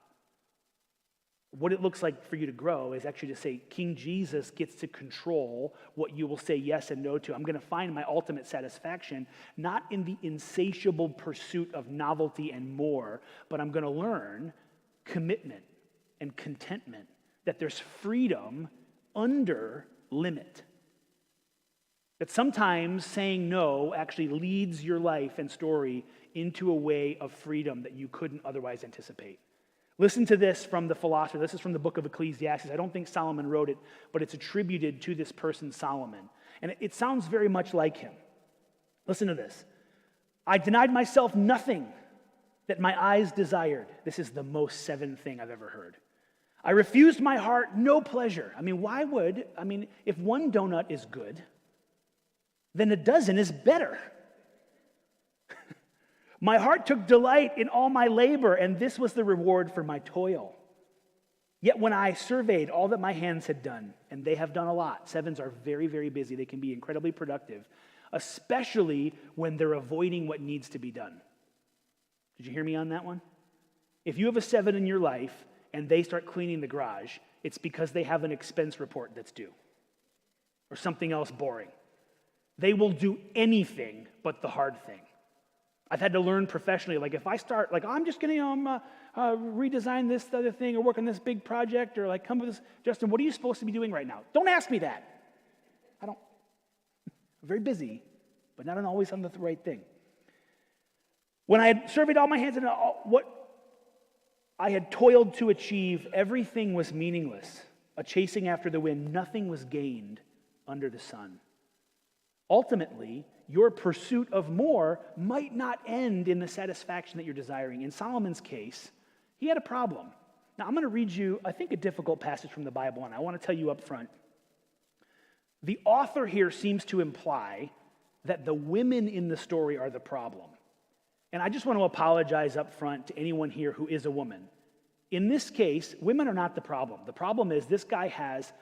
What it looks like for you to grow is actually to say, King Jesus gets to control what you will say yes and no to. I'm going to find my ultimate satisfaction, not in the insatiable pursuit of novelty and more, but I'm going to learn commitment and contentment, that there's freedom under limit. That sometimes saying no actually leads your life and story into a way of freedom that you couldn't otherwise anticipate. Listen to this from the philosopher. This is from the book of Ecclesiastes. I don't think Solomon wrote it, but it's attributed to this person, Solomon. And it sounds very much like him. Listen to this. I denied myself nothing that my eyes desired. This is the most seven thing I've ever heard. I refused my heart no pleasure. If one donut is good, then a dozen is better. My heart took delight in all my labor, and this was the reward for my toil. Yet when I surveyed all that my hands had done, and they have done a lot, sevens are very, very busy. They can be incredibly productive, especially when they're avoiding what needs to be done. Did you hear me on that one? If you have a seven in your life and they start cleaning the garage, it's because they have an expense report that's due or something else boring. They will do anything but the hard thing. I've had to learn professionally, if I start, I'm just going to redesign this other thing or work on this big project or come with this, Justin, what are you supposed to be doing right now? Don't ask me that. I'm very busy, but not always on the right thing. When I had surveyed all my hands and what I had toiled to achieve, everything was meaningless, a chasing after the wind. Nothing was gained under the sun. Ultimately, your pursuit of more might not end in the satisfaction that you're desiring. In Solomon's case, he had a problem. Now, I'm going to read you, I think, a difficult passage from the Bible, and I want to tell you up front. The author here seems to imply that the women in the story are the problem. And I just want to apologize up front to anyone here who is a woman. In this case, women are not the problem. The problem is this guy has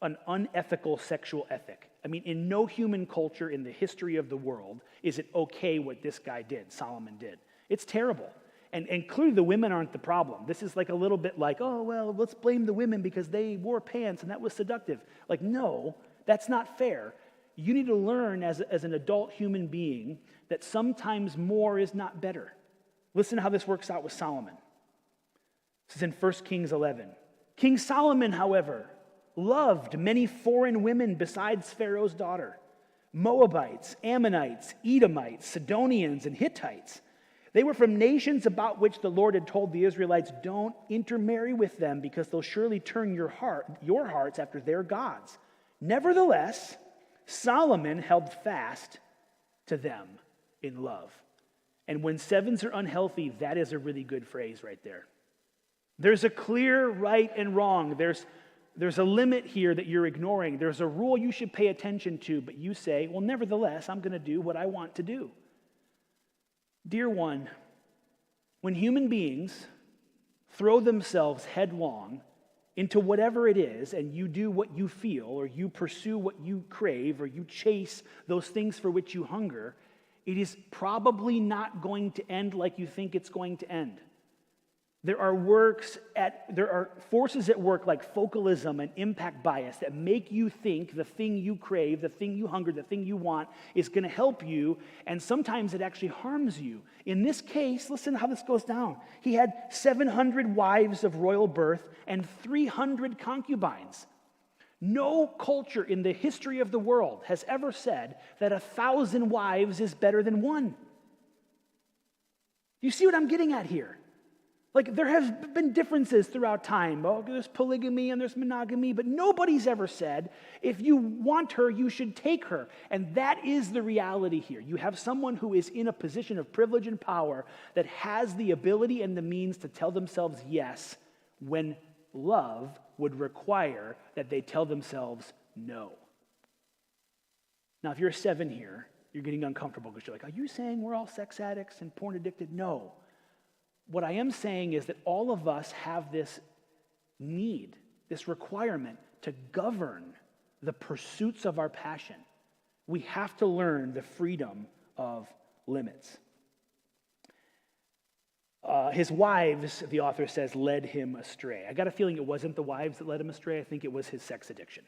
an unethical sexual ethic. In no human culture in the history of the world is it okay what this guy did, Solomon did. It's terrible. And clearly the women aren't the problem. This is a little bit let's blame the women because they wore pants and that was seductive. No, that's not fair. You need to learn as an adult human being that sometimes more is not better. Listen to how this works out with Solomon. This is in 1 Kings 11. King Solomon, however, loved many foreign women besides Pharaoh's daughter, Moabites, Ammonites, Edomites, Sidonians, and Hittites. They were from nations about which the Lord had told the Israelites, don't intermarry with them because they'll surely turn your hearts after their gods. Nevertheless, Solomon held fast to them in love. And when sevens are unhealthy, that is a really good phrase right there. There's a clear right and wrong. There's a limit here that you're ignoring. There's a rule you should pay attention to, but you say, well, nevertheless, I'm going to do what I want to do. Dear one, when human beings throw themselves headlong into whatever it is, and you do what you feel, or you pursue what you crave, or you chase those things for which you hunger, it is probably not going to end like you think it's going to end. There are forces at work like focalism and impact bias that make you think the thing you crave, the thing you hunger, the thing you want is going to help you, and sometimes it actually harms you. In this case, listen to how this goes down. He had 700 wives of royal birth and 300 concubines. No culture in the history of the world has ever said that 1,000 wives is better than one. You see what I'm getting at here? Like, there have been differences throughout time. Oh, there's polygamy and there's monogamy, but nobody's ever said, if you want her, you should take her. And that is the reality here. You have someone who is in a position of privilege and power that has the ability and the means to tell themselves yes when love would require that they tell themselves no. Now, if you're a 7 here, you're getting uncomfortable because you're like, are you saying we're all sex addicts and porn addicted? No. What I am saying is that all of us have this need, this requirement to govern the pursuits of our passion. We have to learn the freedom of limits. His wives, the author says, led him astray. I got a feeling it wasn't the wives that led him astray. I think it was his sex addiction.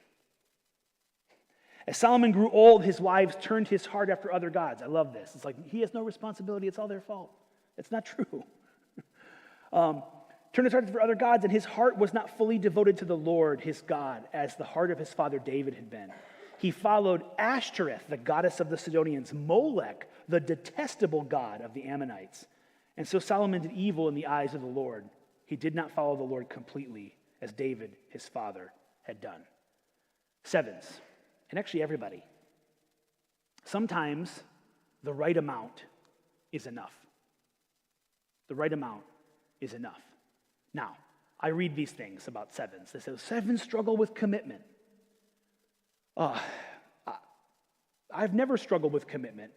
As Solomon grew old, his wives turned his heart after other gods. I love this. It's like, he has no responsibility. It's all their fault. It's not true. Turned his heart for other gods, and his heart was not fully devoted to the Lord, his God, as the heart of his father David had been. He followed Ashtoreth, the goddess of the Sidonians, Molech, the detestable god of the Ammonites. And so Solomon did evil in the eyes of the Lord. He did not follow the Lord completely, as David, his father, had done. 7s, and actually everybody. Sometimes the right amount is enough. The right amount is enough. Now, I read these things about 7s. They say 7s struggle with commitment. I've never struggled with commitment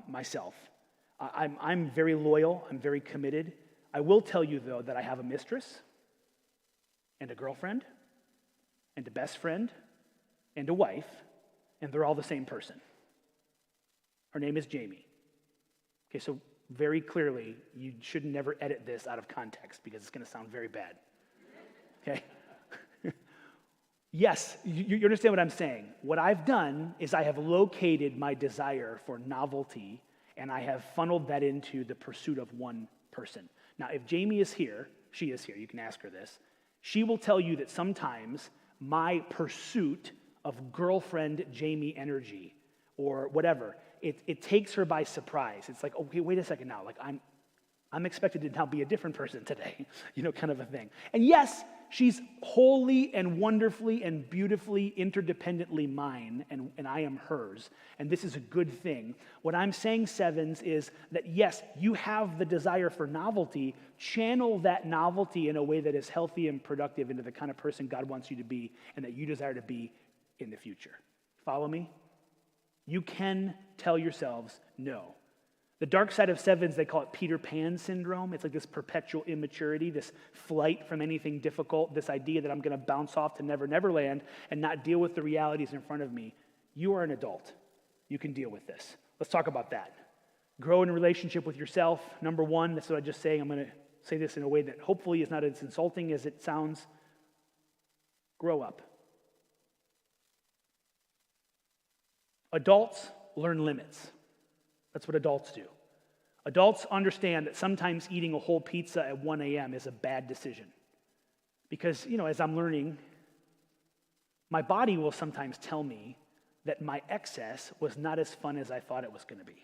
myself. I'm very loyal. I'm very committed. I will tell you, though, that I have a mistress and a girlfriend and a best friend and a wife, and they're all the same person. Her name is Jamie. Okay, so very clearly, you should never edit this out of context because it's going to sound very bad. Okay? Yes, you understand what I'm saying. What I've done is I have located my desire for novelty and I have funneled that into the pursuit of one person. Now, if Jamie is here, she is here, you can ask her this, she will tell you that sometimes my pursuit of girlfriend Jamie energy or whatever, it takes her by surprise. It's like, okay, wait a second now. Like, I'm expected to now be a different person today, kind of a thing. And yes, she's wholly and wonderfully and beautifully interdependently mine, and I am hers. And this is a good thing. What I'm saying, 7s, is that yes, you have the desire for novelty. Channel that novelty in a way that is healthy and productive into the kind of person God wants you to be and that you desire to be in the future. Follow me? You can tell yourselves no. The dark side of 7s, they call it Peter Pan syndrome. It's like this perpetual immaturity, this flight from anything difficult, this idea that I'm going to bounce off to Never land and not deal with the realities in front of me. You are an adult. You can deal with this. Let's talk about that. Grow in a relationship with yourself. Number 1, that's what I just say. I'm going to say this in a way that hopefully is not as insulting as it sounds. Grow up. Adults learn limits. That's what adults do. Adults understand that sometimes eating a whole pizza at 1 a.m. is a bad decision. Because, as I'm learning, my body will sometimes tell me that my excess was not as fun as I thought it was going to be.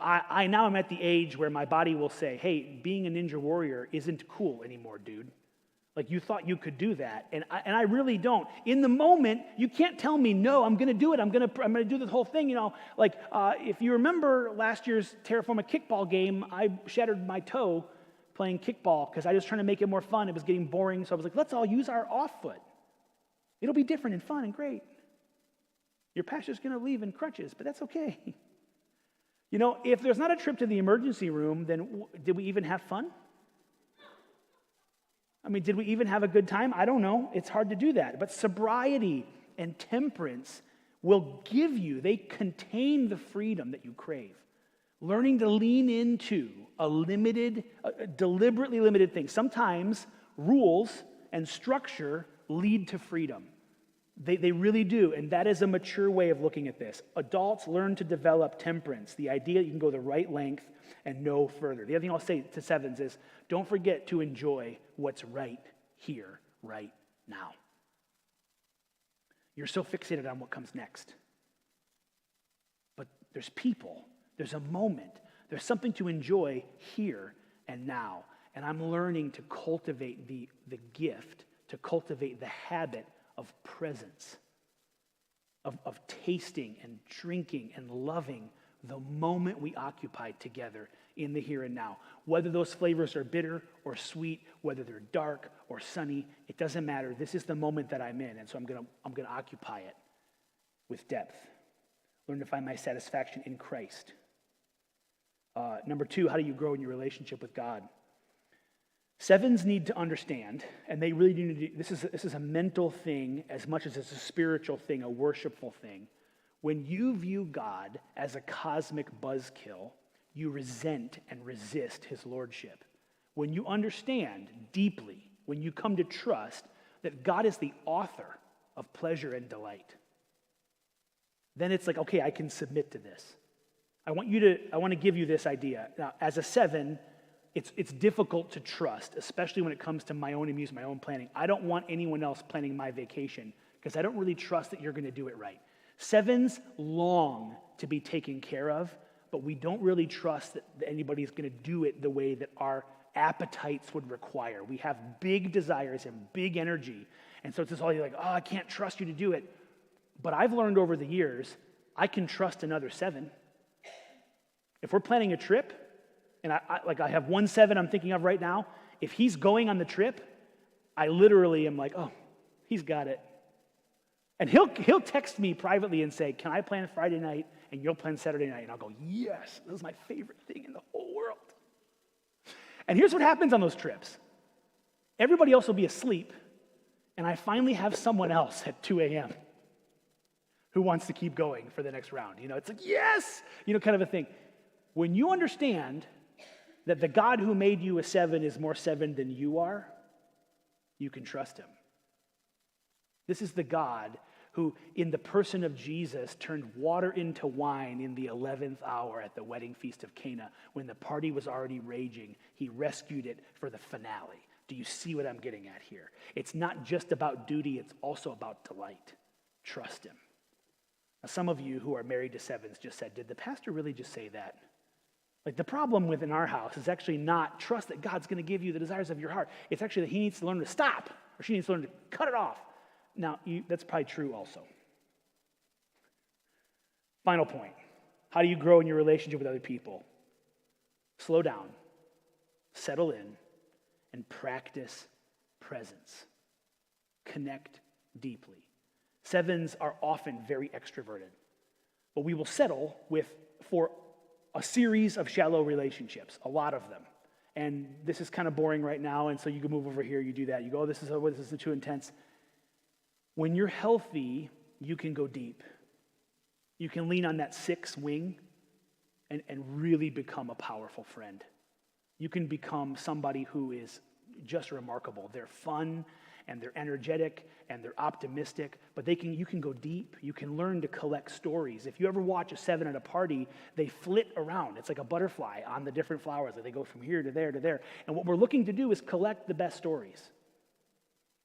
I now am at the age where my body will say, hey, being a ninja warrior isn't cool anymore, dude. Like, you thought you could do that, and I really don't. In the moment, you can't tell me, no, I'm going to do it. I'm going to do this whole thing, if you remember last year's Terraforma kickball game, I shattered my toe playing kickball because I was trying to make it more fun. It was getting boring, so I was like, let's all use our off foot. It'll be different and fun and great. Your pastor's going to leave in crutches, but that's okay. If there's not a trip to the emergency room, then did we even have fun? Did we even have a good time? I don't know. It's hard to do that. But sobriety and temperance will they contain the freedom that you crave. Learning to lean into a deliberately limited thing. Sometimes rules and structure lead to freedom. They really do, and that is a mature way of looking at this. Adults learn to develop temperance, the idea that you can go the right length and no further. The other thing I'll say to 7s is don't forget to enjoy what's right here, right now. You're so fixated on what comes next. But there's people, there's a moment, there's something to enjoy here and now. And I'm learning to cultivate the gift, to cultivate the habit of presence, of tasting and drinking and loving the moment we occupy together in the here and now. Whether those flavors are bitter or sweet, whether they're dark or sunny, it doesn't matter. This is the moment that I'm in, and so I'm gonna occupy it with depth. Learn to find my satisfaction in Christ. Number 2, how do you grow in your relationship with God? 7s need to understand, and they really need to do, this is a mental thing as much as it's a spiritual thing, a worshipful thing. When you view God as a cosmic buzzkill, you resent and resist his lordship. When you understand deeply, when you come to trust that God is the author of pleasure and delight, then it's like, okay, I can submit to this. I want to give you this idea. Now, as a 7, it's difficult to trust, especially when it comes to my own amusement, my own planning. I don't want anyone else planning my vacation because I don't really trust that you're going to do it right. 7s long to be taken care of, but we don't really trust that anybody's going to do it the way that our appetites would require. We have big desires and big energy, and so it's just all you're like, oh, I can't trust you to do it. But I've learned over the years, I can trust another 7. If we're planning a trip, and I have one 7 I'm thinking of right now, if he's going on the trip, I literally am like, oh, he's got it. And he'll text me privately and say, can I plan Friday night and you'll plan Saturday night? And I'll go, yes, this is my favorite thing in the whole world. And here's what happens on those trips. Everybody else will be asleep, and I finally have someone else at 2 a.m. who wants to keep going for the next round. It's like, yes, kind of a thing. When you understand that the God who made you a 7 is more 7 than you are, you can trust him. This is the God who, in the person of Jesus, turned water into wine in the 11th hour at the wedding feast of Cana. When the party was already raging, he rescued it for the finale. Do you see what I'm getting at here? It's not just about duty, it's also about delight. Trust him. Now, some of you who are married to 7s just said, did the pastor really just say that? Like, the problem within our house is actually not trust that God's going to give you the desires of your heart. It's actually that he needs to learn to stop, or she needs to learn to cut it off. Now, that's probably true also. Final point. How do you grow in your relationship with other people? Slow down, settle in, and practice presence. Connect deeply. 7s are often very extroverted, but we will settle for a series of shallow relationships, a lot of them. And this is kind of boring right now, and so you can move over here, you do that. You go, oh, this is too intense. When you're healthy, you can go deep. You can lean on that 6 wing and really become a powerful friend. You can become somebody who is just remarkable. They're fun, and they're energetic, and they're optimistic, but you can go deep. You can learn to collect stories. If you ever watch a 7 at a party, they flit around. It's like a butterfly on the different flowers. They go from here to there to there. And what we're looking to do is collect the best stories.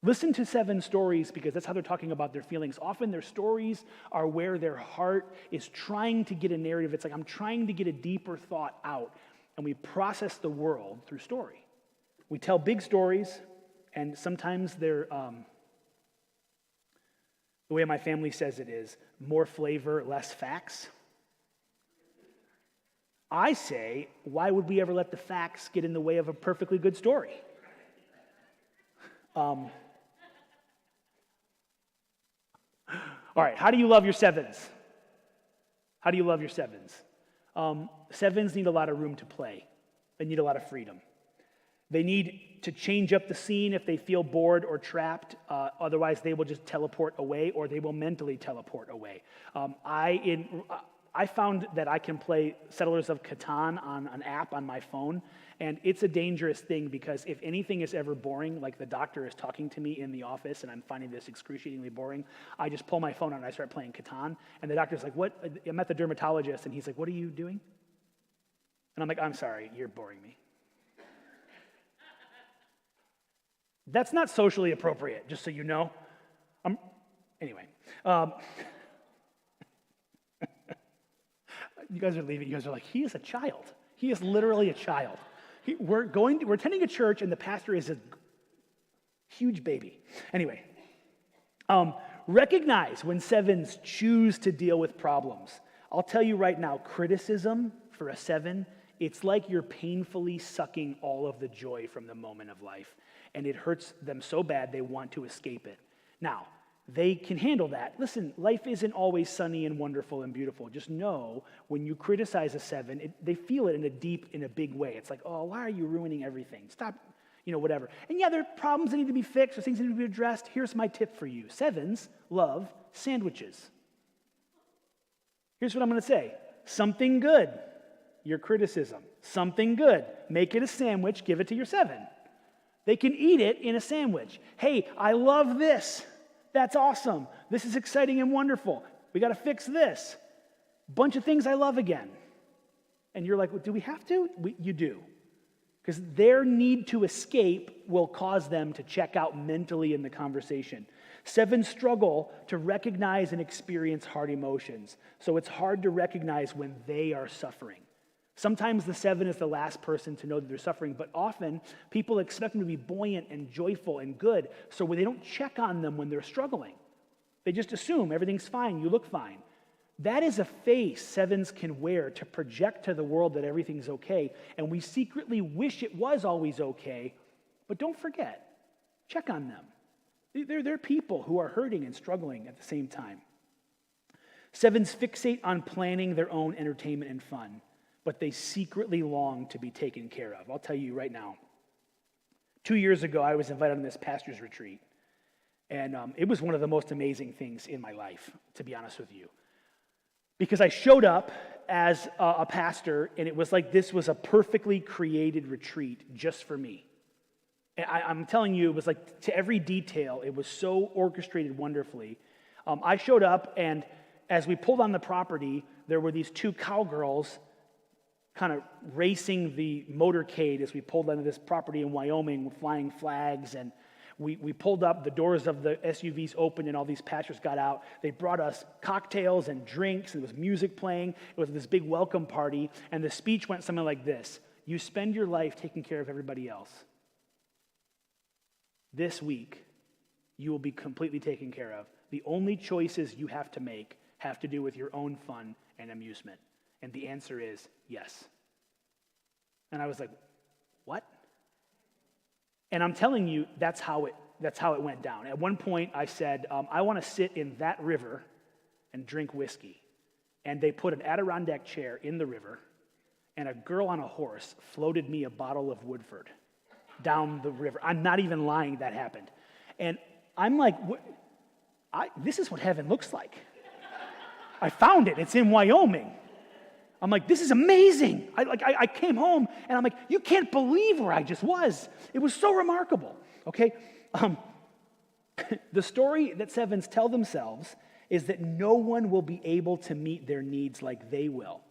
Listen to 7 stories because that's how they're talking about their feelings. Often their stories are where their heart is trying to get a narrative. It's like, I'm trying to get a deeper thought out. And we process the world through story. We tell big stories, and sometimes they're, the way my family says it is, more flavor, less facts. I say, why would we ever let the facts get in the way of a perfectly good story? All right, how do you love your 7s? How do you love your 7s? 7s need a lot of room to play. They need a lot of freedom. They need to change up the scene if they feel bored or trapped. Otherwise, they will just teleport away, or they will mentally teleport away. I found that I can play Settlers of Catan on an app on my phone, and it's a dangerous thing because if anything is ever boring, like the doctor is talking to me in the office and I'm finding this excruciatingly boring, I just pull my phone out and I start playing Catan, and the doctor's like, what? I'm at the dermatologist, and he's like, what are you doing? And I'm like, I'm sorry, you're boring me. That's not socially appropriate, just so you know. Anyway, Um, you guys are leaving. You guys are like, he is a child. He is literally a child. We're attending a church, and the pastor is a huge baby. Anyway, recognize when sevens choose to deal with problems. I'll tell you right now, criticism for a 7, it's like you're painfully sucking all of the joy from the moment of life, and it hurts them so bad they want to escape it. Now, they can handle that. Listen, life isn't always sunny and wonderful and beautiful. Just know when you criticize a 7, they feel it in a big way. It's like, oh, why are you ruining everything? Stop, whatever. And yeah, there are problems that need to be fixed or things that need to be addressed. Here's my tip for you. 7s love sandwiches. Here's what I'm going to say. Something good, your criticism. Something good, make it a sandwich, give it to your 7. They can eat it in a sandwich. Hey, I love this. That's awesome. This is exciting and wonderful. We got to fix this. Bunch of things I love again. And you're like, well, do we have to? You do. Because their need to escape will cause them to check out mentally in the conversation. 7 struggle to recognize and experience hard emotions. So it's hard to recognize when they are suffering. Sometimes the 7 is the last person to know that they're suffering, but often people expect them to be buoyant and joyful and good, so they don't check on them when they're struggling. They just assume everything's fine, you look fine. That is a face 7s can wear to project to the world that everything's okay, and we secretly wish it was always okay, but don't forget, check on them. They're people who are hurting and struggling at the same time. 7s fixate on planning their own entertainment and fun, but they secretly long to be taken care of. I'll tell you right now. 2 years ago, I was invited on this pastor's retreat, and it was one of the most amazing things in my life, to be honest with you. Because I showed up as a pastor, and it was like this was a perfectly created retreat just for me. And I'm telling you, it was like to every detail, it was so orchestrated wonderfully. I showed up, and as we pulled on the property, there were these 2 cowgirls kind of racing the motorcade as we pulled onto this property in Wyoming with flying flags, and we pulled up, the doors of the SUVs opened, and all these pastors got out. They brought us cocktails and drinks, and there was music playing. It was this big welcome party, and the speech went something like this: you spend your life taking care of everybody else. This week, you will be completely taken care of. The only choices you have to make have to do with your own fun and amusement. And the answer is yes. And I was like, what? And I'm telling you, that's how it went down. At one point, I said, I want to sit in that river and drink whiskey. And they put an Adirondack chair in the river, and a girl on a horse floated me a bottle of Woodford down the river. I'm not even lying, that happened. And I'm like, this is what heaven looks like. I found it. It's in Wyoming. I'm like, this is amazing. I came home, and I'm like, you can't believe where I just was. It was so remarkable, okay? The story that 7s tell themselves is that no one will be able to meet their needs like they will.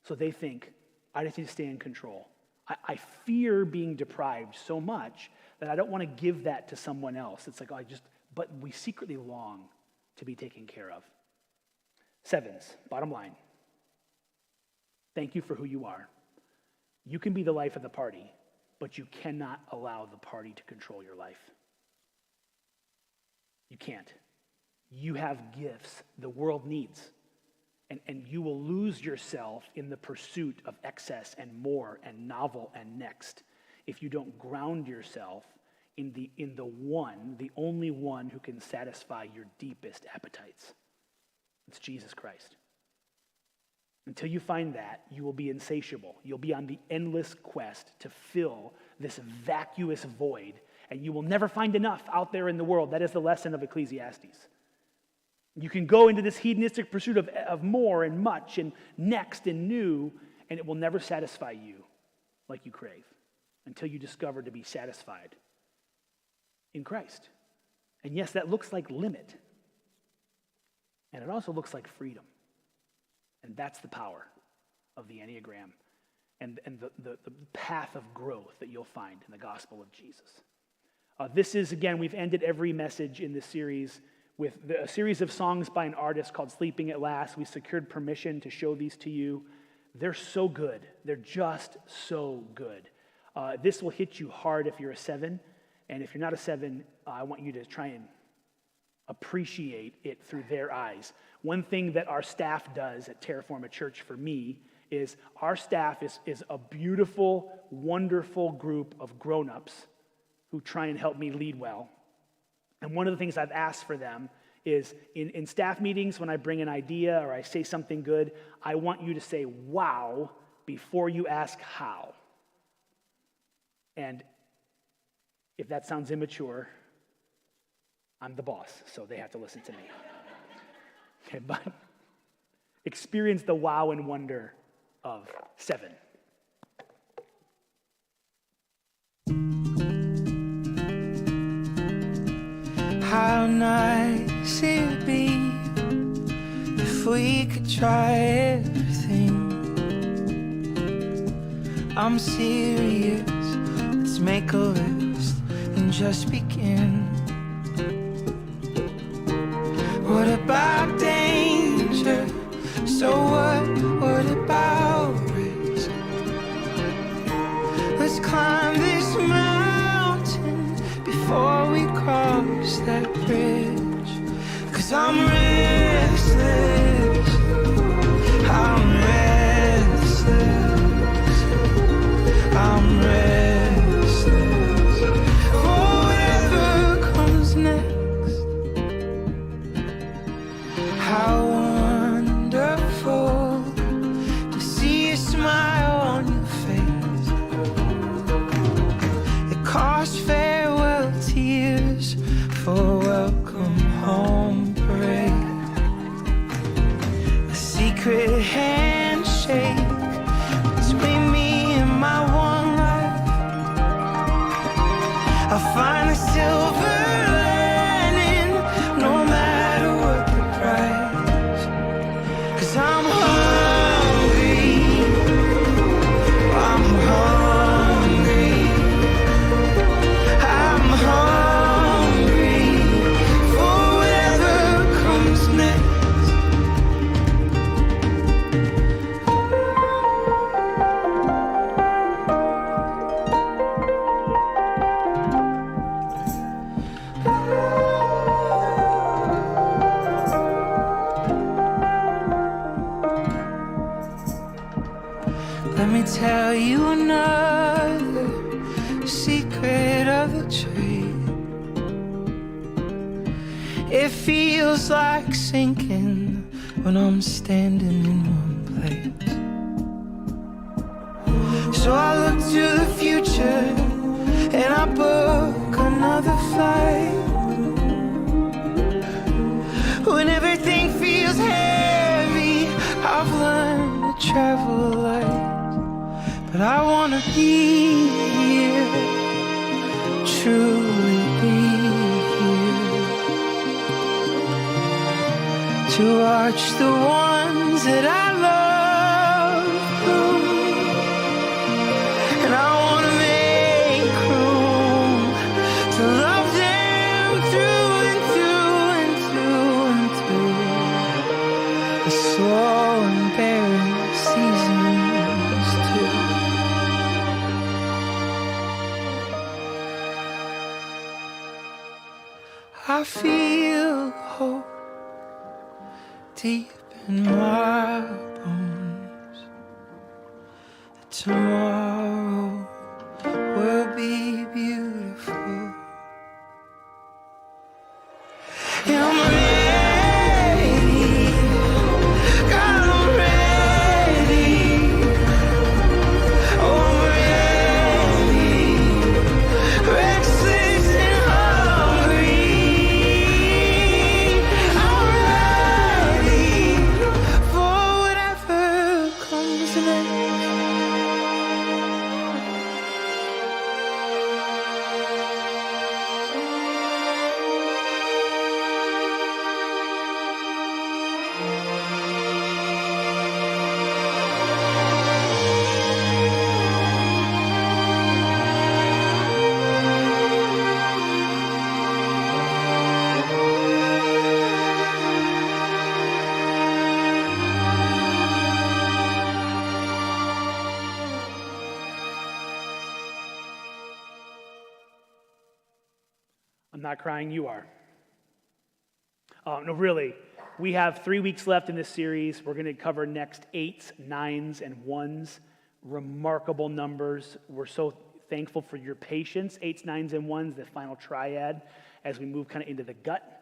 So they think, I just need to stay in control. I fear being deprived so much that I don't want to give that to someone else. It's like, but we secretly long to be taken care of. 7s, bottom line. Thank you for who you are. You can be the life of the party, but you cannot allow the party to control your life. You can't. You have gifts the world needs, and you will lose yourself in the pursuit of excess and more and novel and next if you don't ground yourself in the only one who can satisfy your deepest appetites. It's Jesus Christ. Until you find that, you will be insatiable. You'll be on the endless quest to fill this vacuous void, and you will never find enough out there in the world. That is the lesson of Ecclesiastes. You can go into this hedonistic pursuit of more and much and next and new, and it will never satisfy you like you crave until you discover to be satisfied in Christ. And yes, that looks like limit, and it also looks like freedom. And that's the power of the enneagram and the path of growth that you'll find in the gospel of Jesus. This is, again, we've ended every message in this series with a series of songs by an artist called Sleeping at Last. We secured permission to show these to you. They're so good. They're just so good. This will hit you hard if you're a 7. And if you're not a 7, I want you to try and appreciate it through their eyes. One thing that our staff does at Terraforma Church for me is our staff is a beautiful, wonderful group of grown-ups who try and help me lead well. And one of the things I've asked for them is in staff meetings, when I bring an idea or I say something good, I want you to say, wow, before you ask how. And if that sounds immature, I'm the boss, so they have to listen to me. Okay, but experience the wow and wonder of 7. How nice it'd be if we could try everything. I'm serious, let's make a list and just begin. What about danger? So what about risk? Let's climb this mountain before we cross that bridge. 'Cause I'm restless, I'm restless, I'm restless for whatever comes next. How wonderful to see a smile on your face. It cost farewell tears for a welcome home parade. A secret handshake between me and my one life. I'll find the silver lining no matter what the price. 'Cause I'm hungry, I'm hungry, I'm hungry for whatever comes next. Let me tell you another secret of the trade. It feels like sinking when I'm standing in one place. So I look to the future and I book another flight. When everything feels heavy, I've learned to travel light. But I wanna be here, truly be here, to watch the ones that I love bloom. And I wanna make room to love them through and through and through and through the slow and barren seasons too. I feel hope deep in my bones. Tomorrow will be beautiful. And I'm ready, God, I'm ready. Oh, I'm ready, restless and hungry. I'm ready for whatever comes next. I'm not crying, you are. No, really. We have 3 weeks left in this series. We're going to cover next 8s, 9s, and 1s. Remarkable numbers. We're so thankful for your patience. 8s, 9s, and 1s, the final triad, as we move kind of into the gut.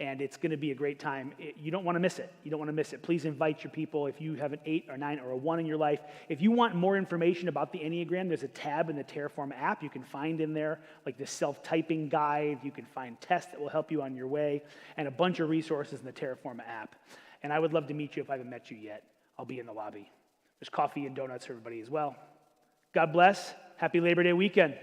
And it's going to be a great time. You don't want to miss it. You don't want to miss it. Please invite your people. If you have an 8 or 9 or a 1 in your life, if you want more information about the Enneagram, there's a tab in the Terraform app you can find in there, like this self-typing guide. You can find tests that will help you on your way, and a bunch of resources in the Terraform app. And I would love to meet you if I haven't met you yet. I'll be in the lobby. There's coffee and donuts for everybody as well. God bless. Happy Labor Day weekend.